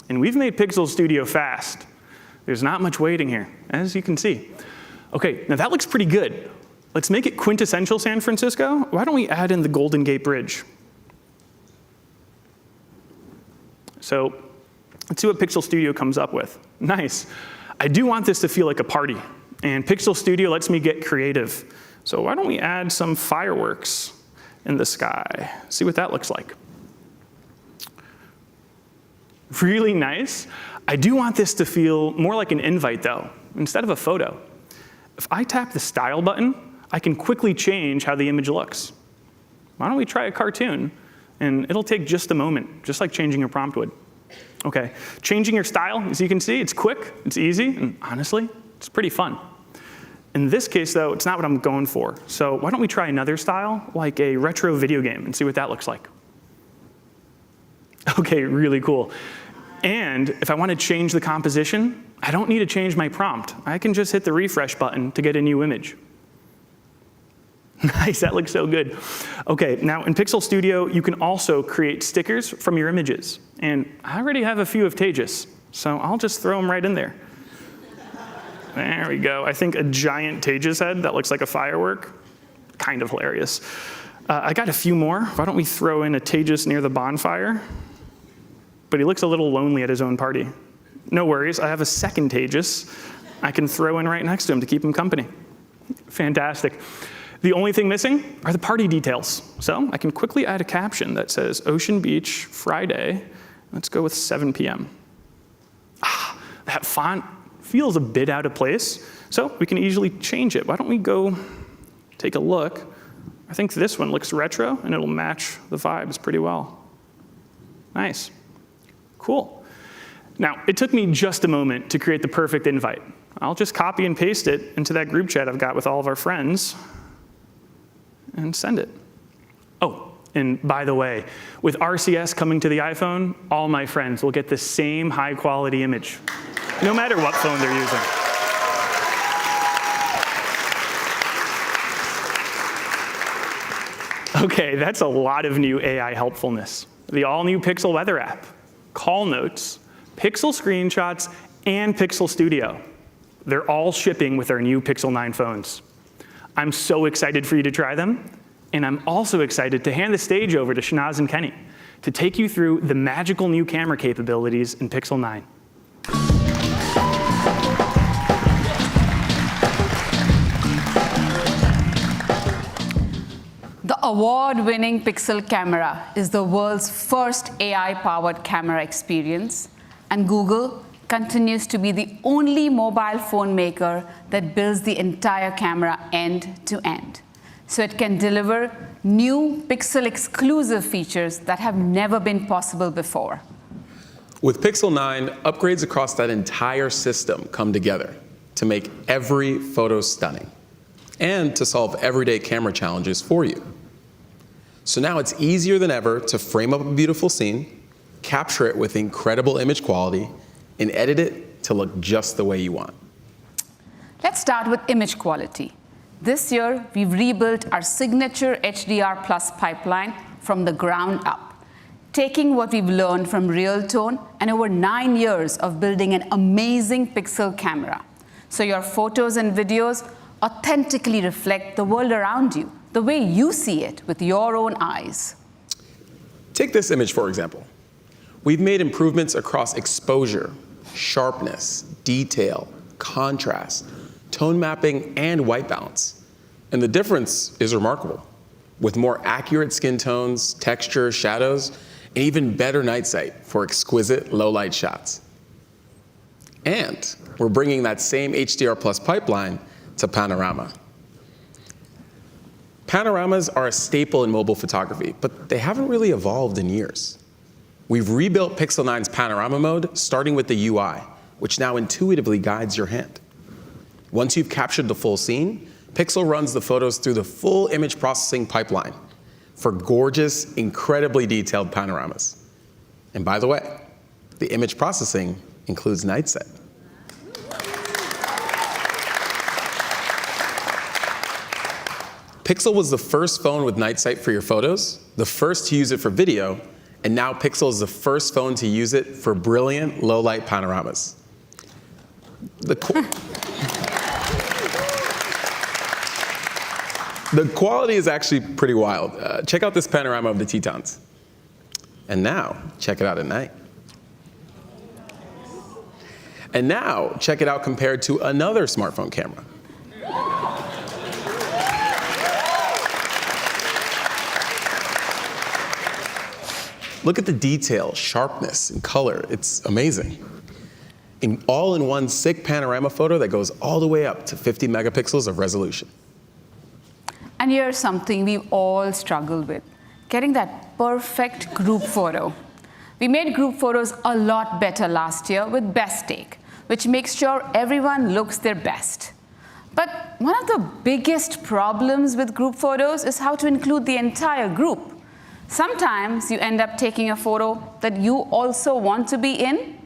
And we've made Pixel Studio fast. There's not much waiting here, as you can see. Okay, now that looks pretty good. Let's make it quintessential San Francisco. Why don't we add in the Golden Gate Bridge? So let's see what Pixel Studio comes up with. Nice. I do want this to feel like a party. And Pixel Studio lets me get creative. So why don't we add some fireworks in the sky? See what that looks like. Really nice. I do want this to feel more like an invite, though, instead of a photo. If I tap the Style button, I can quickly change how the image looks. Why don't we try a cartoon? And it'll take just a moment, just like changing a prompt would. OK, changing your style, as you can see, it's quick, it's easy, and honestly, it's pretty fun. In this case, though, it's not what I'm going for. So why don't we try another style, like a retro video game, and see what that looks like. OK, really cool. And if I want to change the composition, I don't need to change my prompt. I can just hit the refresh button to get a new image. Nice, that looks so good. OK, now in Pixel Studio, you can also create stickers from your images. And I already have a few of Tejas, so I'll just throw them right in there. There we go. I think a giant Tejas head that looks like a firework. Kind of hilarious. I got a few more. Why don't we throw in a Tejas near the bonfire? But he looks a little lonely at his own party. No worries, I have a second Tejas I can throw in right next to him to keep him company. Fantastic. The only thing missing are the party details. So I can quickly add a caption that says, Ocean Beach, Friday. Let's go with 7 p.m. That font feels a bit out of place, so we can easily change it. Why don't we go take a look? I think this one looks retro, and it'll match the vibes pretty well. Nice. Cool. Now, it took me just a moment to create the perfect invite. I'll just copy and paste it into that group chat I've got with all of our friends and send it. Oh, and by the way, with RCS coming to the iPhone, all my friends will get the same high-quality image, no matter what phone they're using. OK, that's a lot of new AI helpfulness. The all-new Pixel Weather app, Call Notes, Pixel Screenshots, and Pixel Studio. They're all shipping with our new Pixel 9 phones. I'm so excited for you to try them. And I'm also excited to hand the stage over to Shanaz and Kenny to take you through the magical new camera capabilities in Pixel 9. The award-winning Pixel camera is the world's first AI-powered camera experience, and Google continues to be the only mobile phone maker that builds the entire camera end-to-end. So it can deliver new Pixel-exclusive features that have never been possible before. With Pixel 9, upgrades across that entire system come together to make every photo stunning and to solve everyday camera challenges for you. So now it's easier than ever to frame up a beautiful scene, capture it with incredible image quality, and edit it to look just the way you want. Let's start with image quality. This year, we've rebuilt our signature HDR Plus pipeline from the ground up, taking what we've learned from Realtone and over 9 years of building an amazing Pixel camera, so your photos and videos authentically reflect the world around you, the way you see it with your own eyes. Take this image, for example. We've made improvements across exposure, sharpness, detail, contrast, tone mapping, and white balance. And the difference is remarkable, with more accurate skin tones, texture, shadows, and even better night sight for exquisite low-light shots. And we're bringing that same HDR Plus pipeline to Panorama. Panoramas are a staple in mobile photography, but they haven't really evolved in years. We've rebuilt Pixel 9's Panorama mode, starting with the UI, which now intuitively guides your hand. Once you've captured the full scene, Pixel runs the photos through the full image processing pipeline for gorgeous, incredibly detailed panoramas. And by the way, the image processing includes night sight. Pixel was the first phone with night sight for your photos, the first to use it for video, and now Pixel is the first phone to use it for brilliant low-light panoramas. The quality is actually pretty wild. Check out this panorama of the Tetons. And now, check it out at night. And now, check it out compared to another smartphone camera. Look at the detail, sharpness, and color. It's amazing. All in one sick panorama photo that goes all the way up to 50 megapixels of resolution. And here's something we all struggle with, getting that perfect group photo. We made group photos a lot better last year with Best Take, which makes sure everyone looks their best. But one of the biggest problems with group photos is how to include the entire group. Sometimes you end up taking a photo that you also want to be in.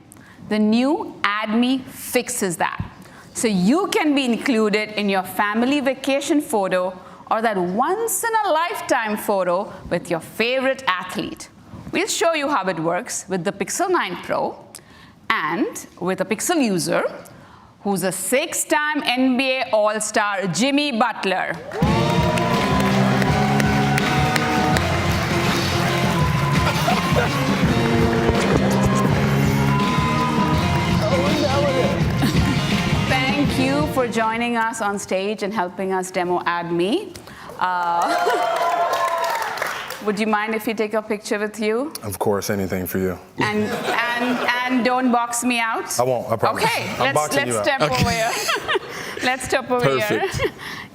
The new Add Me fixes that. So you can be included in your family vacation photo or that once-in-a-lifetime photo with your favorite athlete. We'll show you how it works with the Pixel 9 Pro and with a Pixel user who's a 6-time NBA All-Star, Jimmy Butler. Thank you for joining us on stage and helping us demo Add Me. Would you mind if we take a picture with you? Of course, anything for you. And don't box me out? I won't, I promise. Okay, let's step over here. Let's step over here.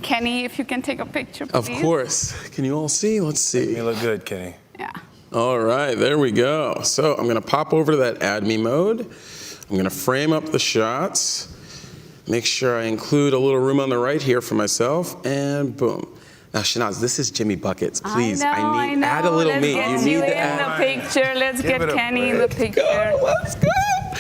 Kenny, if you can take a picture, please. Of course. Can you all see? Let's see. You look good, Kenny. Yeah. All right, there we go. So I'm gonna pop over to that Add Me mode. I'm gonna frame up the shots. Make sure I include a little room on the right here for myself, and boom. Now, Shanaz, this is Jimmy Buckets. Please, I need add a little Let's me. get You need you to in add. the picture. Let's get Kenny in the picture. Let's go.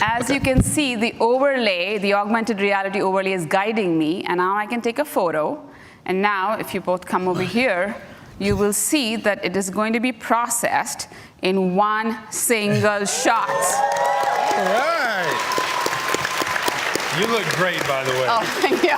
As you can see, the overlay, the augmented reality overlay is guiding me, and now I can take a photo. And now, if you both come over here, you will see that it is going to be processed in one single shot. All right. You look great, by the way. Oh, thank you.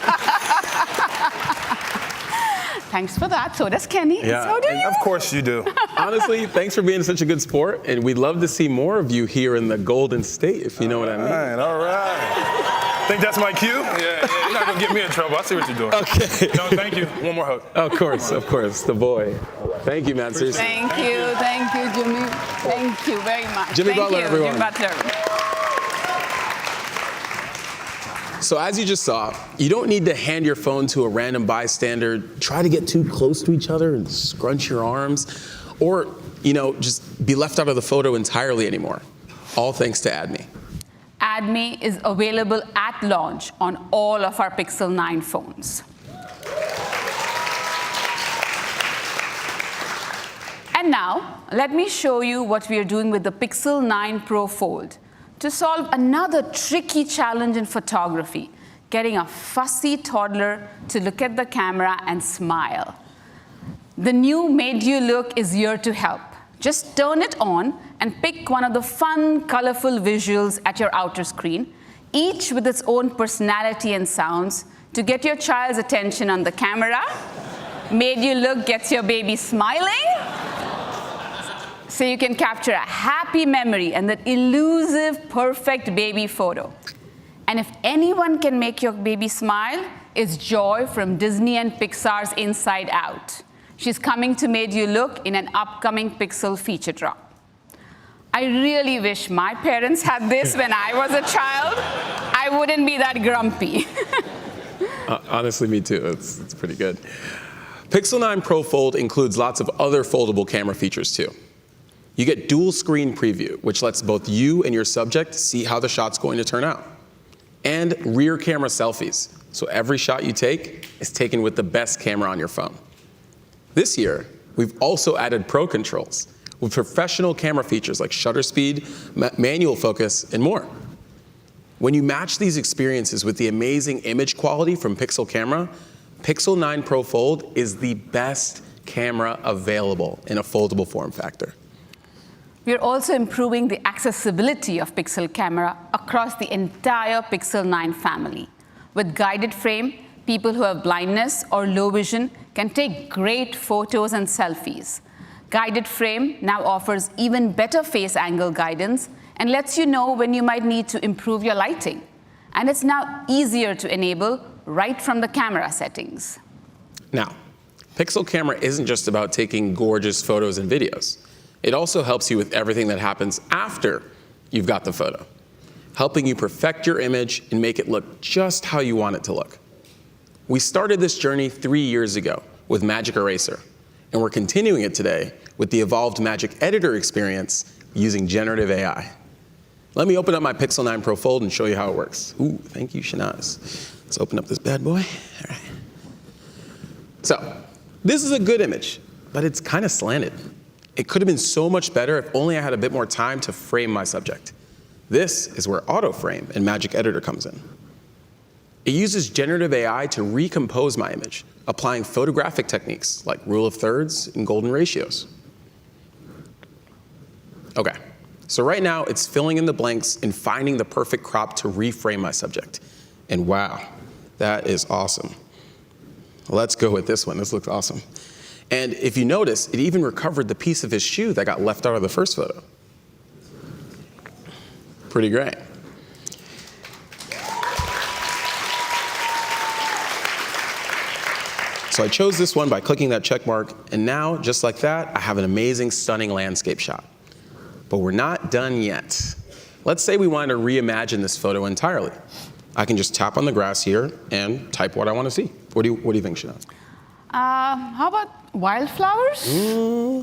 Thanks for that. So does Kenny. Yeah. So do you. Of course you do. Honestly, thanks for being such a good sport, and we'd love to see more of you here in the Golden State, if you know what I mean. All right. Think that's my cue? Yeah, you're not gonna get me in trouble. I see what you're doing. Okay. No, thank you. One more hug. Of course, the boy. Thank you, man. Seriously. Thank you, Jimmy. Thank you very much. Jimmy Thank Butler, you, everyone. Jimmy Butler. So as you just saw, you don't need to hand your phone to a random bystander, try to get too close to each other and scrunch your arms, or just be left out of the photo entirely anymore. All thanks to Add Me. Add Me is available at launch on all of our Pixel 9 phones. And now, let me show you what we are doing with the Pixel 9 Pro Fold to solve another tricky challenge in photography, getting a fussy toddler to look at the camera and smile. The new Made You Look is here to help. Just turn it on and pick one of the fun, colorful visuals at your outer screen, each with its own personality and sounds, to get your child's attention on the camera. Made You Look gets your baby smiling, so you can capture a happy memory and that elusive, perfect baby photo. And if anyone can make your baby smile, it's Joy from Disney and Pixar's Inside Out. She's coming to Made You Look in an upcoming Pixel feature drop. I really wish my parents had this when I was a child. I wouldn't be that grumpy. Honestly, me too. It's pretty good. Pixel 9 Pro Fold includes lots of other foldable camera features too. You get dual screen preview, which lets both you and your subject see how the shot's going to turn out. And rear camera selfies, so every shot you take is taken with the best camera on your phone. This year, we've also added Pro controls with professional camera features like shutter speed, manual focus, and more. When you match these experiences with the amazing image quality from Pixel Camera, Pixel 9 Pro Fold is the best camera available in a foldable form factor. We are also improving the accessibility of Pixel Camera across the entire Pixel 9 family. With guided frame, people who have blindness or low vision can take great photos and selfies. Guided frame now offers even better face angle guidance and lets you know when you might need to improve your lighting. and it's now easier to enable right from the camera settings. Now, Pixel Camera isn't just about taking gorgeous photos and videos. It also helps you with everything that happens after you've got the photo, helping you perfect your image and make it look just how you want it to look. We started this journey 3 years ago with Magic Eraser, and we're continuing it today with the evolved Magic Editor experience using generative AI. Let me open up my Pixel 9 Pro Fold and show you how it works. Ooh, thank you, Shanaz. Let's open up this bad boy. All right. So, this is a good image, but it's kind of slanted. It could have been so much better if only I had a bit more time to frame my subject. This is where Autoframe and Magic Editor comes in. It uses generative AI to recompose my image, applying photographic techniques like rule of thirds and golden ratios. Okay, so right now it's filling in the blanks and finding the perfect crop to reframe my subject. And wow, that is awesome. Let's go with this one. This looks awesome. And if you notice, it even recovered the piece of his shoe that got left out of the first photo. Pretty great. So I chose this one by clicking that check mark, and now, just like that, I have an amazing, stunning landscape shot. But we're not done yet. Let's say we wanted to reimagine this photo entirely. I can just tap on the grass here and type what I want to see. What do you think, Shanaz? How about wildflowers?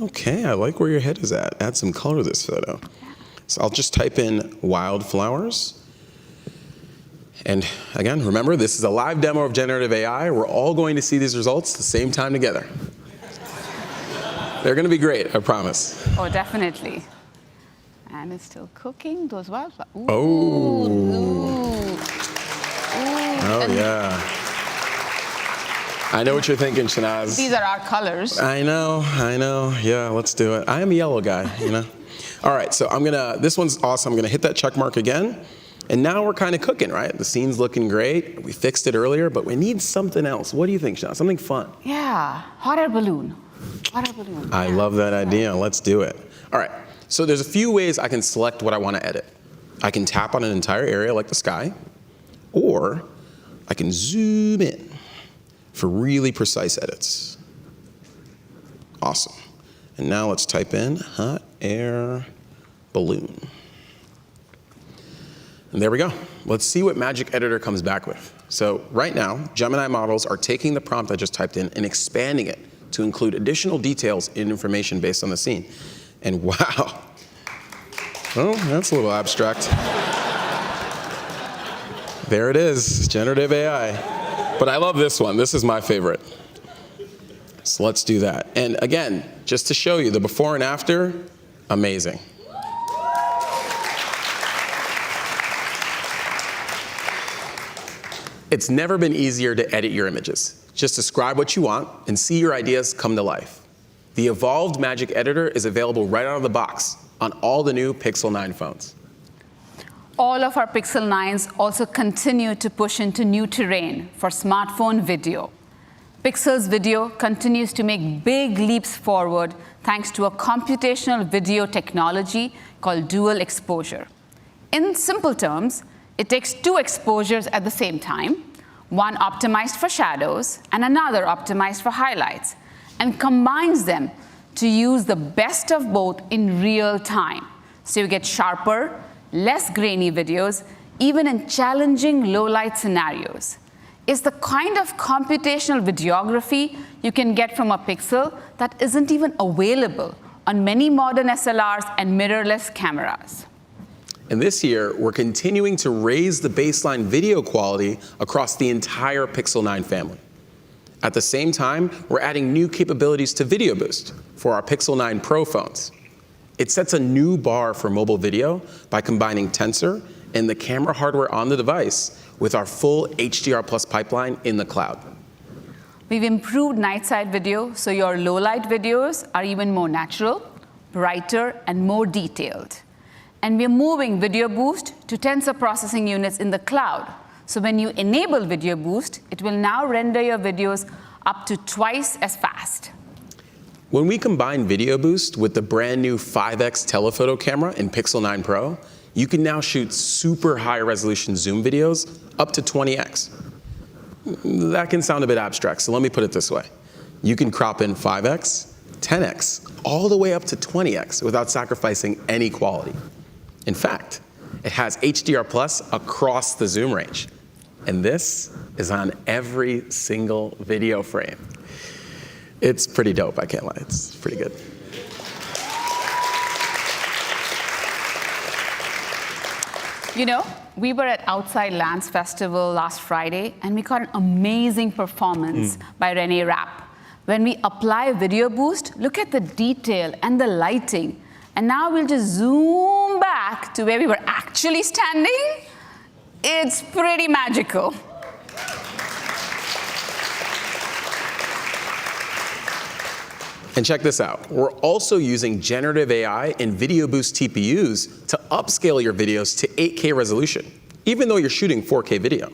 Okay, I like where your head is at. Add some color to this photo. So I'll just type in wildflowers. And again, remember, this is a live demo of generative AI. We're all going to see these results at the same time together. They're going to be great, I promise. Oh, definitely. And it's still cooking, those wildflowers. Ooh. Oh. Ooh. Oh, yeah. I know what you're thinking, Shanaz. These are our colors. I know. Yeah, let's do it. I am a yellow guy, you know. All right, so this one's awesome. I'm gonna hit that check mark again. And now we're kind of cooking, right? The scene's looking great. We fixed it earlier, but we need something else. What do you think, Shanaz? Something fun. Yeah, hot air balloon. Hot air balloon. I love that idea. Let's do it. All right, so there's a few ways I can select what I want to edit. I can tap on an entire area like the sky, or I can zoom in for really precise edits. Awesome. And now let's type in hot air balloon. And there we go. Let's see what Magic Editor comes back with. So right now, Gemini models are taking the prompt I just typed in and expanding it to include additional details and information based on the scene. And wow. Oh, that's a little abstract. There it is, generative AI. But I love this one. This is my favorite. So let's do that. And again, just to show you the before and after, amazing. It's never been easier to edit your images. Just describe what you want and see your ideas come to life. The evolved Magic Editor is available right out of the box on all the new Pixel 9 phones. All of our Pixel 9s also continue to push into new terrain for smartphone video. Pixel's video continues to make big leaps forward thanks to a computational video technology called dual exposure. In simple terms, it takes two exposures at the same time, one optimized for shadows and another optimized for highlights, and combines them to use the best of both in real time. So you get sharper, less grainy videos, even in challenging low-light scenarios. It's the kind of computational videography you can get from a Pixel that isn't even available on many modern SLRs and mirrorless cameras. And this year, we're continuing to raise the baseline video quality across the entire Pixel 9 family. At the same time, we're adding new capabilities to Video Boost for our Pixel 9 Pro phones. It sets a new bar for mobile video by combining Tensor and the camera hardware on the device with our full HDR+ pipeline in the cloud. We've improved night side video, so your low-light videos are even more natural, brighter, and more detailed. And we're moving Video Boost to Tensor processing units in the cloud. So when you enable Video Boost, it will now render your videos up to twice as fast. When we combine Video Boost with the brand new 5x telephoto camera in Pixel 9 Pro, You can now shoot super high resolution zoom videos up to 20x. That can sound a bit abstract, so let me put it this way. You can crop in 5x, 10x, all the way up to 20x without sacrificing any quality. In fact, it has HDR+ across the zoom range. And this is on every single video frame. It's pretty dope, I can't lie. It's pretty good. You know, we were at Outside Lands Festival last Friday, and we got an amazing performance by Renee Rapp. When we apply Video Boost, look at the detail and the lighting. And now we'll just zoom back to where we were actually standing. It's pretty magical. And check this out. We're also using generative AI and Video Boost TPUs to upscale your videos to 8K resolution, even though you're shooting 4K video.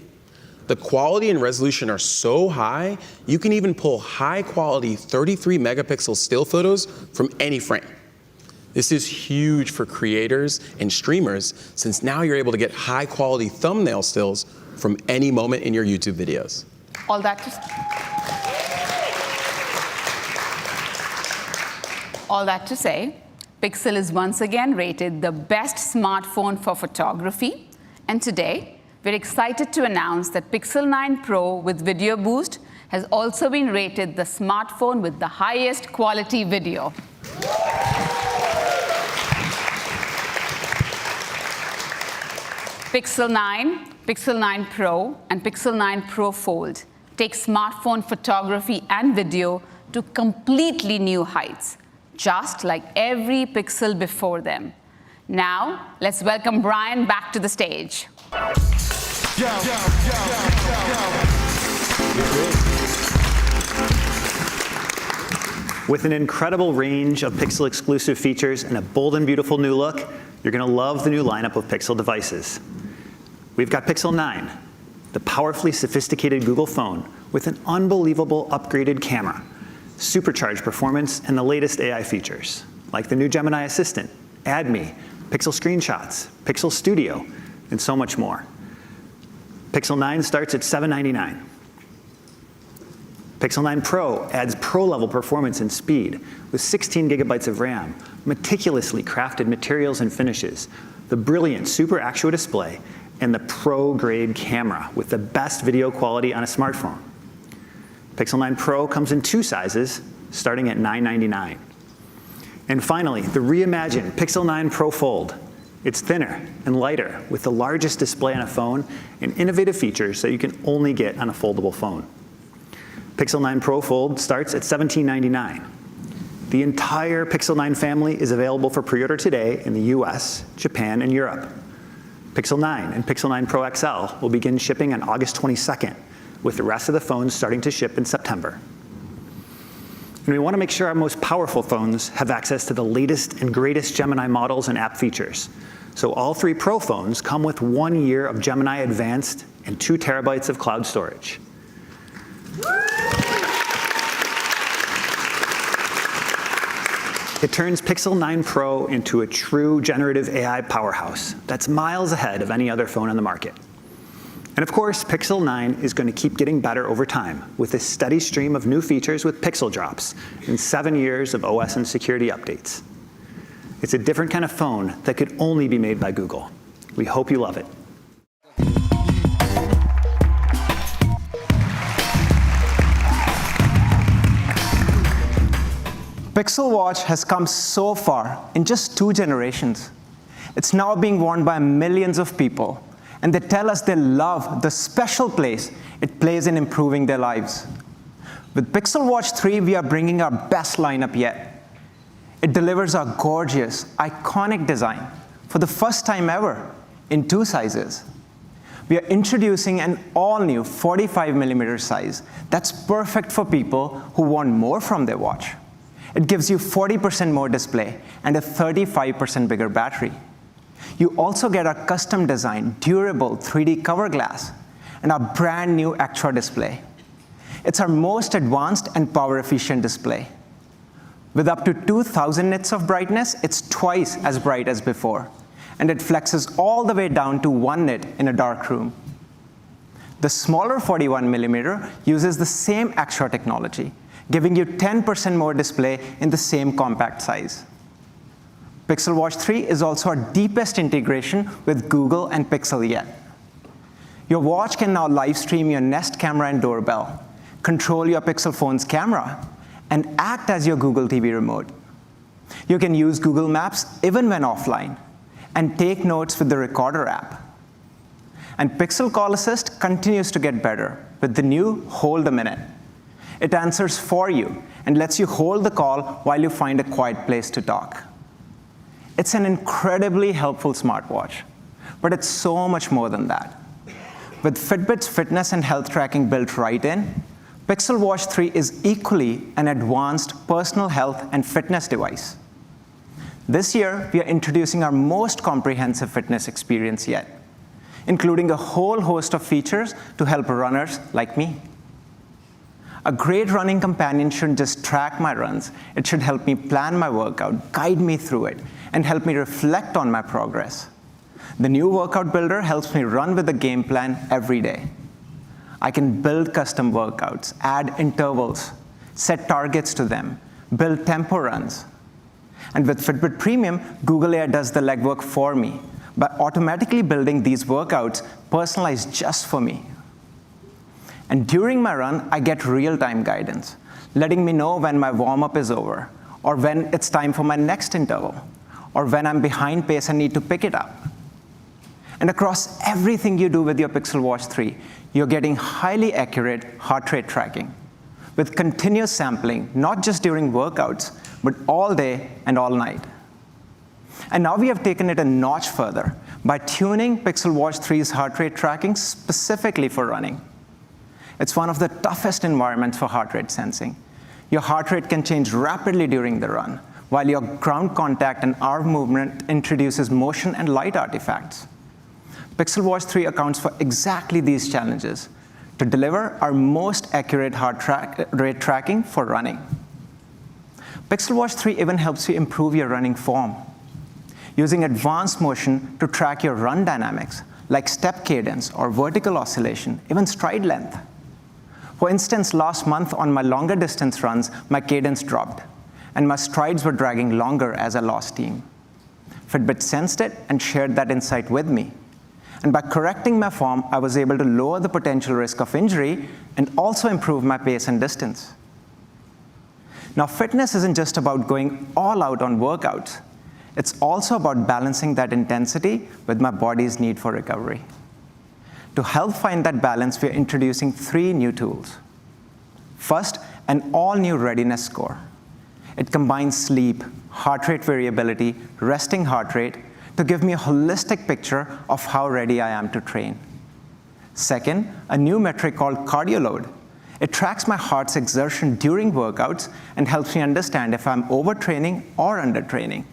The quality and resolution are so high, you can even pull high-quality 33 megapixel still photos from any frame. This is huge for creators and streamers, since now you're able to get high-quality thumbnail stills from any moment in your YouTube videos. All that to say, Pixel is once again rated the best smartphone for photography. And today, we're excited to announce that Pixel 9 Pro with Video Boost has also been rated the smartphone with the highest quality video. Pixel 9, Pixel 9 Pro, and Pixel 9 Pro Fold take smartphone photography and video to completely new heights, just like every Pixel before them. Now, let's welcome Brian back to the stage. With an incredible range of Pixel exclusive features and a bold and beautiful new look, you're going to love the new lineup of Pixel devices. We've got Pixel 9, the powerfully sophisticated Google phone with an unbelievable upgraded camera, supercharged performance, and the latest AI features, like the new Gemini Assistant, Add Me, Pixel Screenshots, Pixel Studio, and so much more. Pixel 9 starts at $799. Pixel 9 Pro adds pro-level performance and speed with 16 gigabytes of RAM, meticulously crafted materials and finishes, the brilliant Super Actuo display, and the pro-grade camera with the best video quality on a smartphone. Pixel 9 Pro comes in two sizes, starting at $999. And finally, the reimagined Pixel 9 Pro Fold. It's thinner and lighter with the largest display on a phone and innovative features that you can only get on a foldable phone. Pixel 9 Pro Fold starts at $1799. The entire Pixel 9 family is available for pre-order today in the US, Japan, and Europe. Pixel 9 and Pixel 9 Pro XL will begin shipping on August 22nd, with the rest of the phones starting to ship in September. And we want to make sure our most powerful phones have access to the latest and greatest Gemini models and app features. So all three Pro phones come with 1 year of Gemini Advanced and 2 terabytes of cloud storage. It turns Pixel 9 Pro into a true generative AI powerhouse that's miles ahead of any other phone on the market. And of course, Pixel 9 is going to keep getting better over time with a steady stream of new features with Pixel drops and 7 years of OS and security updates. It's a different kind of phone that could only be made by Google. We hope you love it. Pixel Watch has come so far in just 2 generations. It's now being worn by millions of people, and they tell us they love the special place it plays in improving their lives. With Pixel Watch 3, we are bringing our best lineup yet. It delivers a gorgeous, iconic design for the first time ever in 2 sizes. We are introducing an all-new 45mm size that's perfect for people who want more from their watch. It gives you 40% more display and a 35% bigger battery. You also get our custom-designed, durable 3D cover glass and our brand new Extra display. It's our most advanced and power-efficient display. With up to 2,000 nits of brightness, it's twice as bright as before. and it flexes all the way down to 1 nit in a dark room. The smaller 41mm uses the same Axure technology, giving you 10% more display in the same compact size. Pixel Watch 3 is also our deepest integration with Google and Pixel yet. Your watch can now live stream your Nest camera and doorbell, control your Pixel phone's camera, and act as your Google TV remote. You can use Google Maps even when offline, and take notes with the Recorder app. And Pixel Call Assist continues to get better with the new Hold a Minute. It answers for you and lets you hold the call while you find a quiet place to talk. It's an incredibly helpful smartwatch, but it's so much more than that. With Fitbit's fitness and health tracking built right in, Pixel Watch 3 is equally an advanced personal health and fitness device. This year, we are introducing our most comprehensive fitness experience yet, including a whole host of features to help runners like me. A great running companion shouldn't just track my runs. It should help me plan my workout, guide me through it, and help me reflect on my progress. The new Workout Builder helps me run with a game plan every day. I can build custom workouts, add intervals, set targets to them, build tempo runs. And with Fitbit Premium, Google AI does the legwork for me by automatically building these workouts personalized just for me. And during my run, I get real-time guidance, letting me know when my warm-up is over, or when it's time for my next interval, or when I'm behind pace and need to pick it up. And across everything you do with your Pixel Watch 3, you're getting highly accurate heart rate tracking with continuous sampling, not just during workouts, but all day and all night. And now we have taken it a notch further by tuning Pixel Watch 3's heart rate tracking specifically for running. It's one of the toughest environments for heart rate sensing. Your heart rate can change rapidly during the run, while your ground contact and arm movement introduces motion and light artifacts. Pixel Watch 3 accounts for exactly these challenges to deliver our most accurate heart rate tracking for running. Pixel Watch 3 even helps you improve your running form, using advanced motion to track your run dynamics, like step cadence or vertical oscillation, even stride length. For instance, last month on my longer distance runs, my cadence dropped, and my strides were dragging longer as I lost steam. Fitbit sensed it and shared that insight with me. And by correcting my form, I was able to lower the potential risk of injury and also improve my pace and distance. Now, fitness isn't just about going all out on workouts. It's also about balancing that intensity with my body's need for recovery. To help find that balance, we're introducing 3 new tools. First, an all-new readiness score. It combines sleep, heart rate variability, resting heart rate, to give me a holistic picture of how ready I am to train. Second, a new metric called cardio load. It tracks my heart's exertion during workouts and helps me understand if I'm overtraining or undertraining.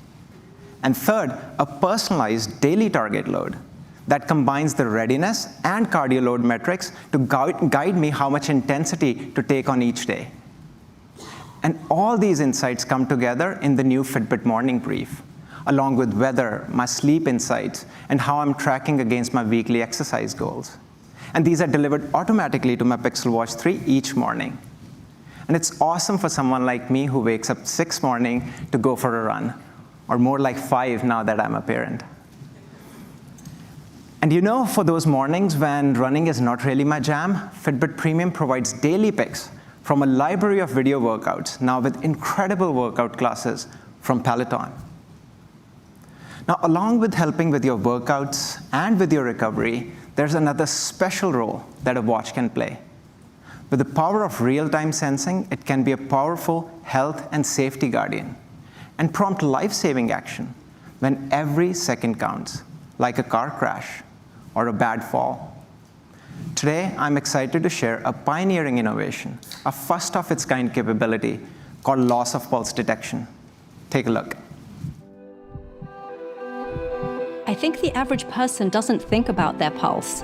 And third, a personalized daily target load that combines the readiness and cardio load metrics to guide me how much intensity to take on each day. And all these insights come together in the new Fitbit Morning Brief, along with weather, my sleep insights, and how I'm tracking against my weekly exercise goals. And these are delivered automatically to my Pixel Watch 3 each morning. And it's awesome for someone like me who wakes up 6 morning to go for a run, or more like 5 now that I'm a parent. And you know, for those mornings when running is not really my jam, Fitbit Premium provides daily picks from a library of video workouts, now with incredible workout classes from Peloton. Now, along with helping with your workouts and with your recovery, there's another special role that a watch can play. With the power of real-time sensing, it can be a powerful health and safety guardian and prompt life-saving action when every second counts, like a car crash or a bad fall. Today, I'm excited to share a pioneering innovation, a first-of-its-kind capability called loss of pulse detection. Take a look. I think the average person doesn't think about their pulse.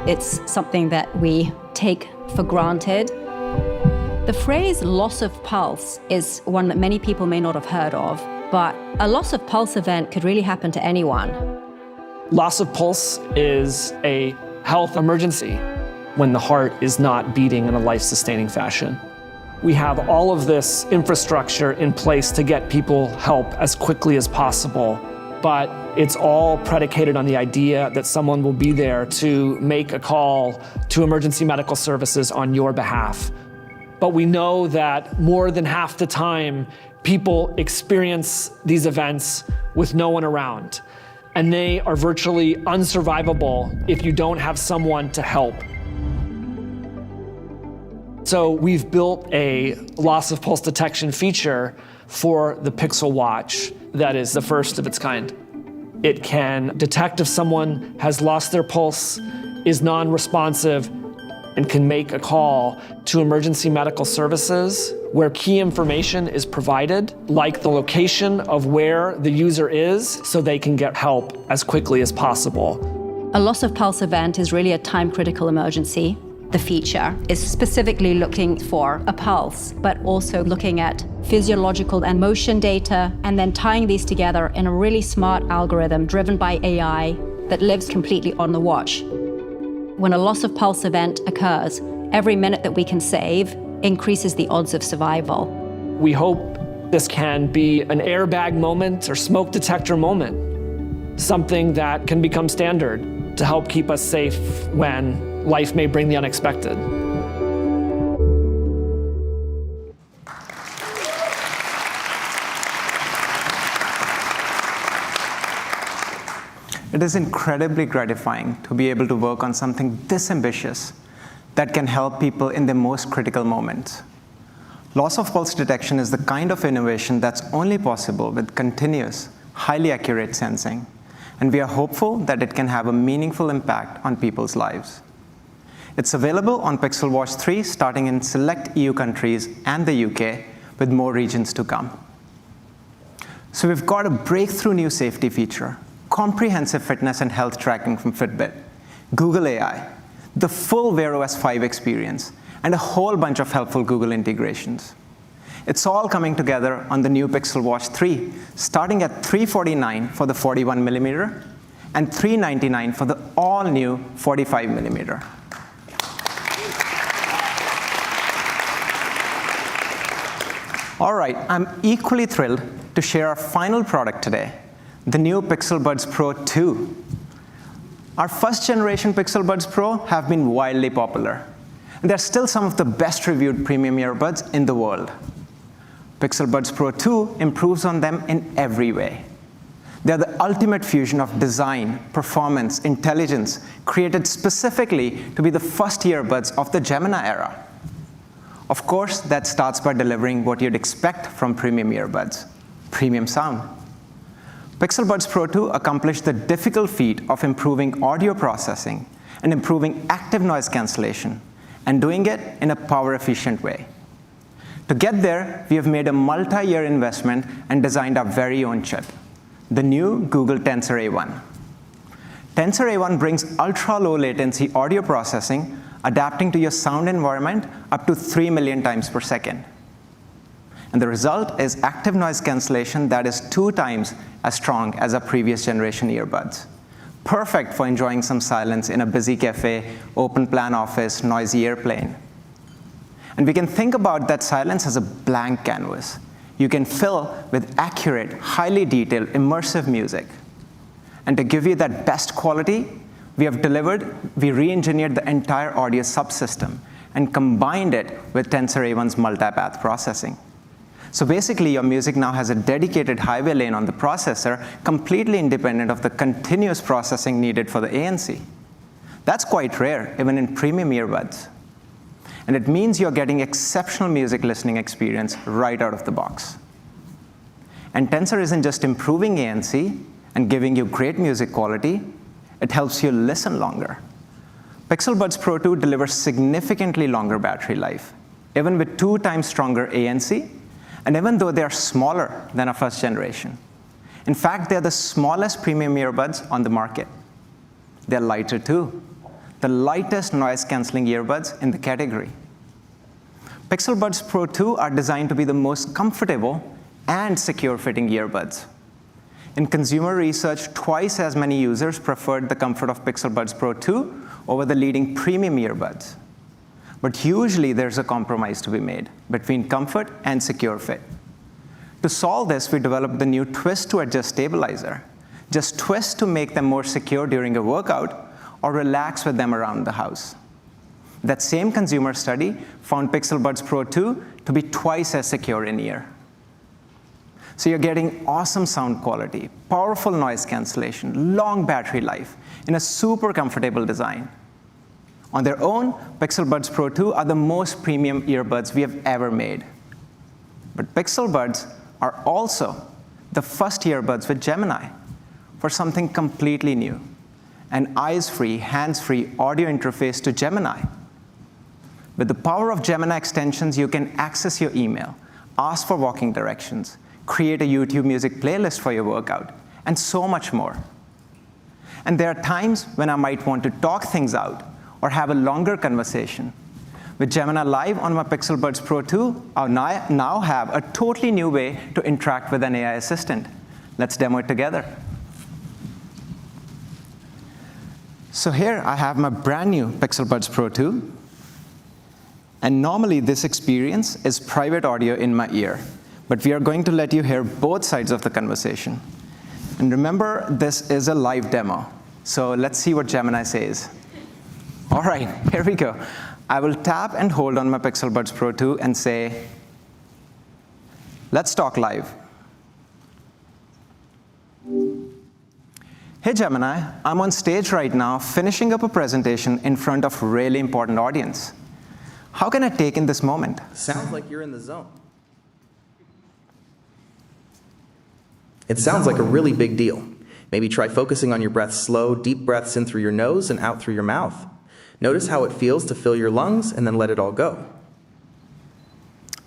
It's something that we take for granted. The phrase loss of pulse is one that many people may not have heard of. but a loss of pulse event could really happen to anyone. Loss of pulse is a health emergency when the heart is not beating in a life-sustaining fashion. We have all of this infrastructure in place to get people help as quickly as possible, but it's all predicated on the idea that someone will be there to make a call to emergency medical services on your behalf. But we know that more than half the time, people experience these events with no one around, and they are virtually unsurvivable if you don't have someone to help. So we've built a loss of pulse detection feature for the Pixel Watch that is the first of its kind. It can detect if someone has lost their pulse, is non-responsive, and can make a call to emergency medical services where key information is provided, like the location of where the user is, so they can get help as quickly as possible. A loss of pulse event is really a time-critical emergency. The feature is specifically looking for a pulse, but also looking at physiological and motion data, and then tying these together in a really smart algorithm driven by AI that lives completely on the watch. When a loss of pulse event occurs, every minute that we can save increases the odds of survival. We hope this can be an airbag moment or smoke detector moment, something that can become standard to help keep us safe when life may bring the unexpected. It is incredibly gratifying to be able to work on something this ambitious that can help people in their most critical moments. Loss of pulse detection is the kind of innovation that's only possible with continuous, highly accurate sensing, and we are hopeful that it can have a meaningful impact on people's lives. It's available on Pixel Watch 3 starting in select EU countries and the UK, with more regions to come. So we've got a breakthrough new safety feature, comprehensive fitness and health tracking from Fitbit, Google AI, the full Wear OS 5 experience, and a whole bunch of helpful Google integrations. It's all coming together on the new Pixel Watch 3, starting at $349 for the 41mm and $399 for the all-new 45mm. All right, I'm equally thrilled to share our final product today, the new Pixel Buds Pro 2. Our first generation Pixel Buds Pro have been wildly popular, and they're still some of the best reviewed premium earbuds in the world. Pixel Buds Pro 2 improves on them in every way. They're the ultimate fusion of design, performance, intelligence, created specifically to be the first earbuds of the Gemini era. Of course, that starts by delivering what you'd expect from premium earbuds, premium sound. Pixel Buds Pro 2 accomplished the difficult feat of improving audio processing and improving active noise cancellation, and doing it in a power-efficient way. To get there, we have made a multi-year investment and designed our very own chip, the new Google Tensor A1. Tensor A1 brings ultra-low latency audio processing, adapting to your sound environment up to 3 million times per second. And the result is active noise cancellation that is 2 times as strong as our previous generation earbuds. Perfect for enjoying some silence in a busy cafe, open plan office, noisy airplane. And we can think about that silence as a blank canvas you can fill with accurate, highly detailed, immersive music. And to give you that best quality, we re-engineered the entire audio subsystem and combined it with Tensor A1's multipath processing. So basically, your music now has a dedicated highway lane on the processor, completely independent of the continuous processing needed for the ANC. That's quite rare, even in premium earbuds. And it means you're getting exceptional music listening experience right out of the box. And Tensor isn't just improving ANC and giving you great music quality, it helps you listen longer. Pixel Buds Pro 2 delivers significantly longer battery life, even with 2 times stronger ANC, and even though they are smaller than our first generation. In fact, they're the smallest premium earbuds on the market. They're lighter too, the lightest noise-canceling earbuds in the category. Pixel Buds Pro 2 are designed to be the most comfortable and secure-fitting earbuds. In consumer research, twice as many users preferred the comfort of Pixel Buds Pro 2 over the leading premium earbuds. But usually there's a compromise to be made between comfort and secure fit. To solve this, we developed the new Twist to Adjust stabilizer. Just twist to make them more secure during a workout or relax with them around the house. That same consumer study found Pixel Buds Pro 2 to be twice as secure in ear. So you're getting awesome sound quality, powerful noise cancellation, long battery life, in a super comfortable design. On their own, Pixel Buds Pro 2 are the most premium earbuds we have ever made. But Pixel Buds are also the first earbuds with Gemini for something completely new, an eyes-free, hands-free audio interface to Gemini. With the power of Gemini extensions, you can access your email, ask for walking directions, create a YouTube music playlist for your workout, and so much more. And there are times when I might want to talk things out or have a longer conversation. With Gemini Live on my Pixel Buds Pro 2, I now have a totally new way to interact with an AI assistant. Let's demo it together. So here I have my brand new Pixel Buds Pro 2. And normally this experience is private audio in my ear. But we are going to let you hear both sides of the conversation. And remember, this is a live demo. So let's see what Gemini says. All right, here we go. I will tap and hold on my Pixel Buds Pro 2 and say, let's talk live. Hey Gemini, I'm on stage right now finishing up a presentation in front of a really important audience. How can I take in this moment? Sounds like you're in the zone. It sounds like a really big deal. Maybe try focusing on your breath slow, deep breaths in through your nose and out through your mouth. Notice how it feels to fill your lungs and then let it all go.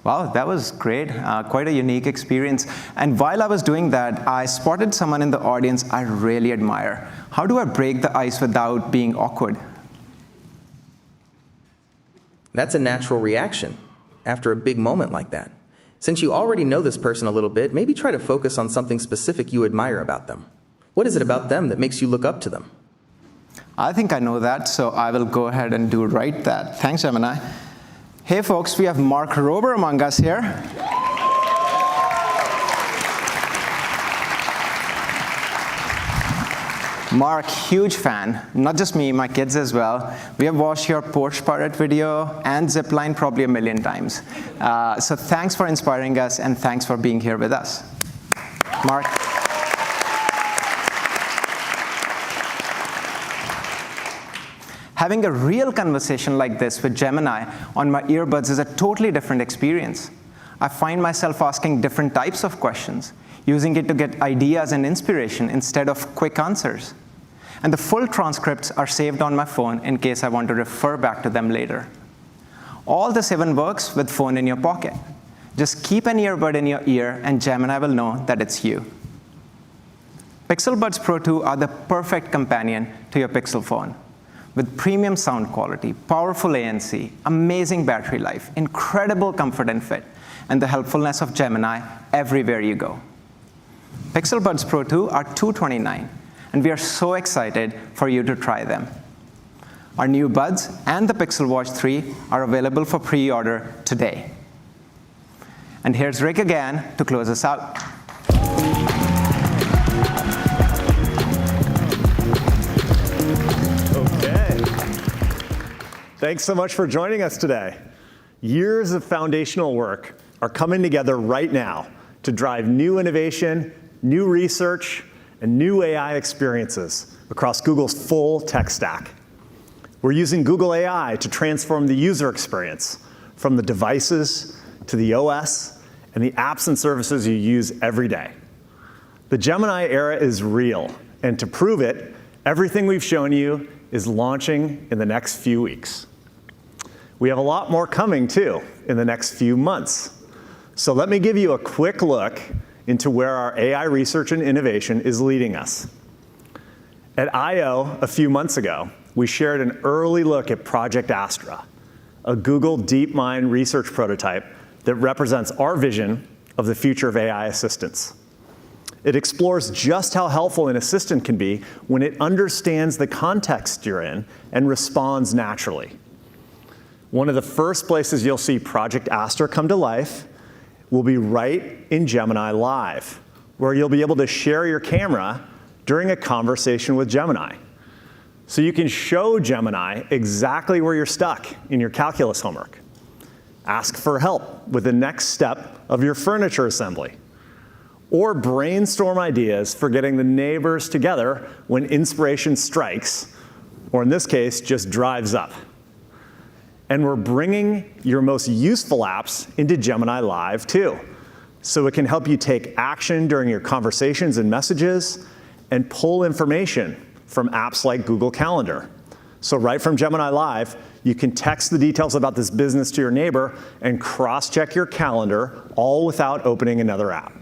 Wow, that was great. Quite a unique experience. And while I was doing that, I spotted someone in the audience I really admire. How do I break the ice without being awkward? That's a natural reaction after a big moment like that. Since you already know this person a little bit, maybe try to focus on something specific you admire about them. What is it about them that makes you look up to them? I think I know that, so I will go ahead and do right that. Thanks, Gemini. Hey, folks, we have Mark Rober among us here. Mark, huge fan. Not just me, my kids as well. We have watched your Porsche Pirate video and Zipline probably 1 million times. So thanks for inspiring us, and thanks for being here with us. Mark. Having a real conversation like this with Gemini on my earbuds is a totally different experience. I find myself asking different types of questions, using it to get ideas and inspiration instead of quick answers. And the full transcripts are saved on my phone in case I want to refer back to them later. All this even works with phone in your pocket. Just keep an earbud in your ear and Gemini will know that it's you. Pixel Buds Pro 2 are the perfect companion to your Pixel phone. With premium sound quality, powerful ANC, amazing battery life, incredible comfort and fit, and the helpfulness of Gemini everywhere you go. Pixel Buds Pro 2 are $229, and we are so excited for you to try them. Our new buds and the Pixel Watch 3 are available for pre-order today. And here's Rick again to close us out. Thanks so much for joining us today. Years of foundational work are coming together right now to drive new innovation, new research, and new AI experiences across Google's full tech stack. We're using Google AI to transform the user experience from the devices to the OS and the apps and services you use every day. The Gemini era is real, and to prove it, everything we've shown you is launching in the next few weeks. We have a lot more coming, too, in the next few months. So let me give you a quick look into where our AI research and innovation is leading us. At I/O a few months ago, we shared an early look at Project Astra, a Google DeepMind research prototype that represents our vision of the future of AI assistants. It explores just how helpful an assistant can be when it understands the context you're in and responds naturally. One of the first places you'll see Project Aster come to life will be right in Gemini Live, where you'll be able to share your camera during a conversation with Gemini. So you can show Gemini exactly where you're stuck in your calculus homework. Ask for help with the next step of your furniture assembly. Or brainstorm ideas for getting the neighbors together when inspiration strikes, or in this case, just drives up. And we're bringing your most useful apps into Gemini Live too, so it can help you take action during your conversations and messages and pull information from apps like Google Calendar. So right from Gemini Live, you can text the details about this business to your neighbor and cross-check your calendar, all without opening another app.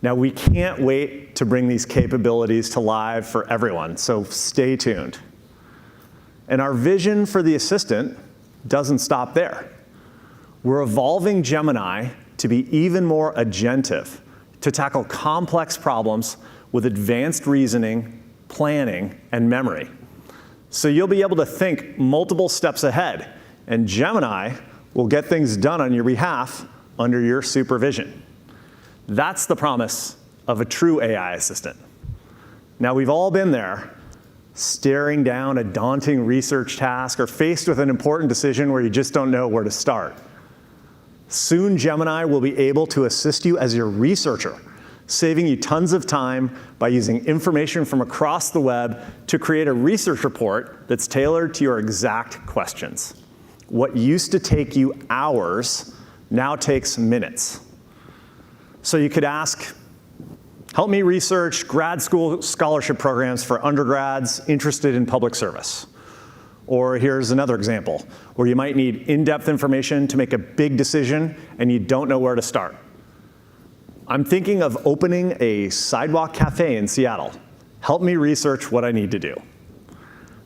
Now, we can't wait to bring these capabilities to live for everyone, so stay tuned. And our vision for the assistant doesn't stop there. We're evolving Gemini to be even more agentive, to tackle complex problems with advanced reasoning, planning, and memory. So you'll be able to think multiple steps ahead, and Gemini will get things done on your behalf under your supervision. That's the promise of a true AI assistant. Now, we've all been there, staring down a daunting research task or faced with an important decision where you just don't know where to start. Soon, Gemini will be able to assist you as your researcher, saving you tons of time by using information from across the web to create a research report that's tailored to your exact questions. What used to take you hours now takes minutes. So you could ask, help me research grad school scholarship programs for undergrads interested in public service. Or here's another example, where you might need in-depth information to make a big decision and you don't know where to start. I'm thinking of opening a sidewalk cafe in Seattle. Help me research what I need to do.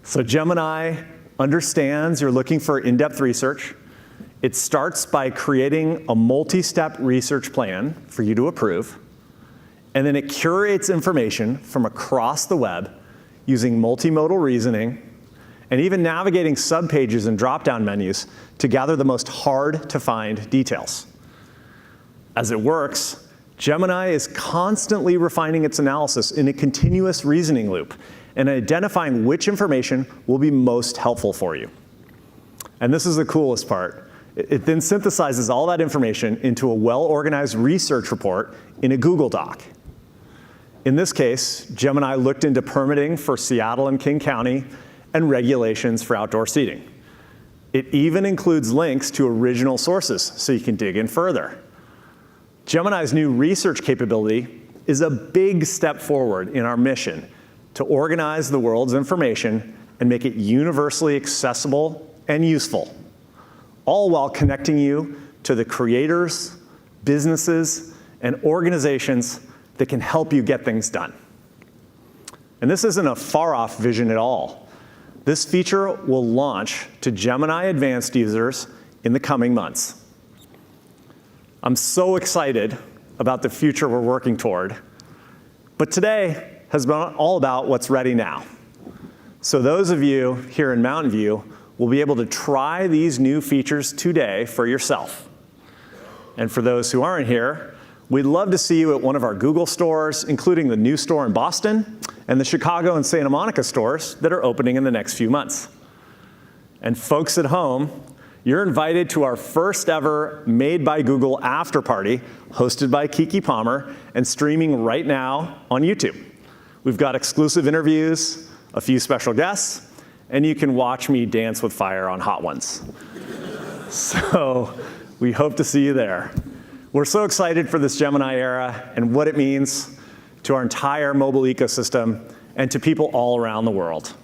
So Gemini understands you're looking for in-depth research. It starts by creating a multi-step research plan for you to approve, and then it curates information from across the web using multimodal reasoning and even navigating subpages and drop-down menus to gather the most hard-to-find details. As it works, Gemini is constantly refining its analysis in a continuous reasoning loop and identifying which information will be most helpful for you. And this is the coolest part. It then synthesizes all that information into a well-organized research report in a Google Doc. In this case, Gemini looked into permitting for Seattle and King County and regulations for outdoor seating. It even includes links to original sources so you can dig in further. Gemini's new research capability is a big step forward in our mission to organize the world's information and make it universally accessible and useful, all while connecting you to the creators, businesses, and organizations that can help you get things done. And this isn't a far-off vision at all. This feature will launch to Gemini Advanced users in the coming months. I'm so excited about the future we're working toward, but today has been all about what's ready now. So those of you here in Mountain View will be able to try these new features today for yourself. And for those who aren't here, we'd love to see you at one of our Google stores, including the new store in Boston and the Chicago and Santa Monica stores that are opening in the next few months. And folks at home, you're invited to our first ever Made by Google after party, hosted by Kiki Palmer and streaming right now on YouTube. We've got exclusive interviews, a few special guests, and you can watch me dance with fire on Hot Ones. So we hope to see you there. We're so excited for this Gemini era and what it means to our entire mobile ecosystem and to people all around the world.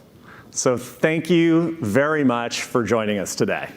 So thank you very much for joining us today.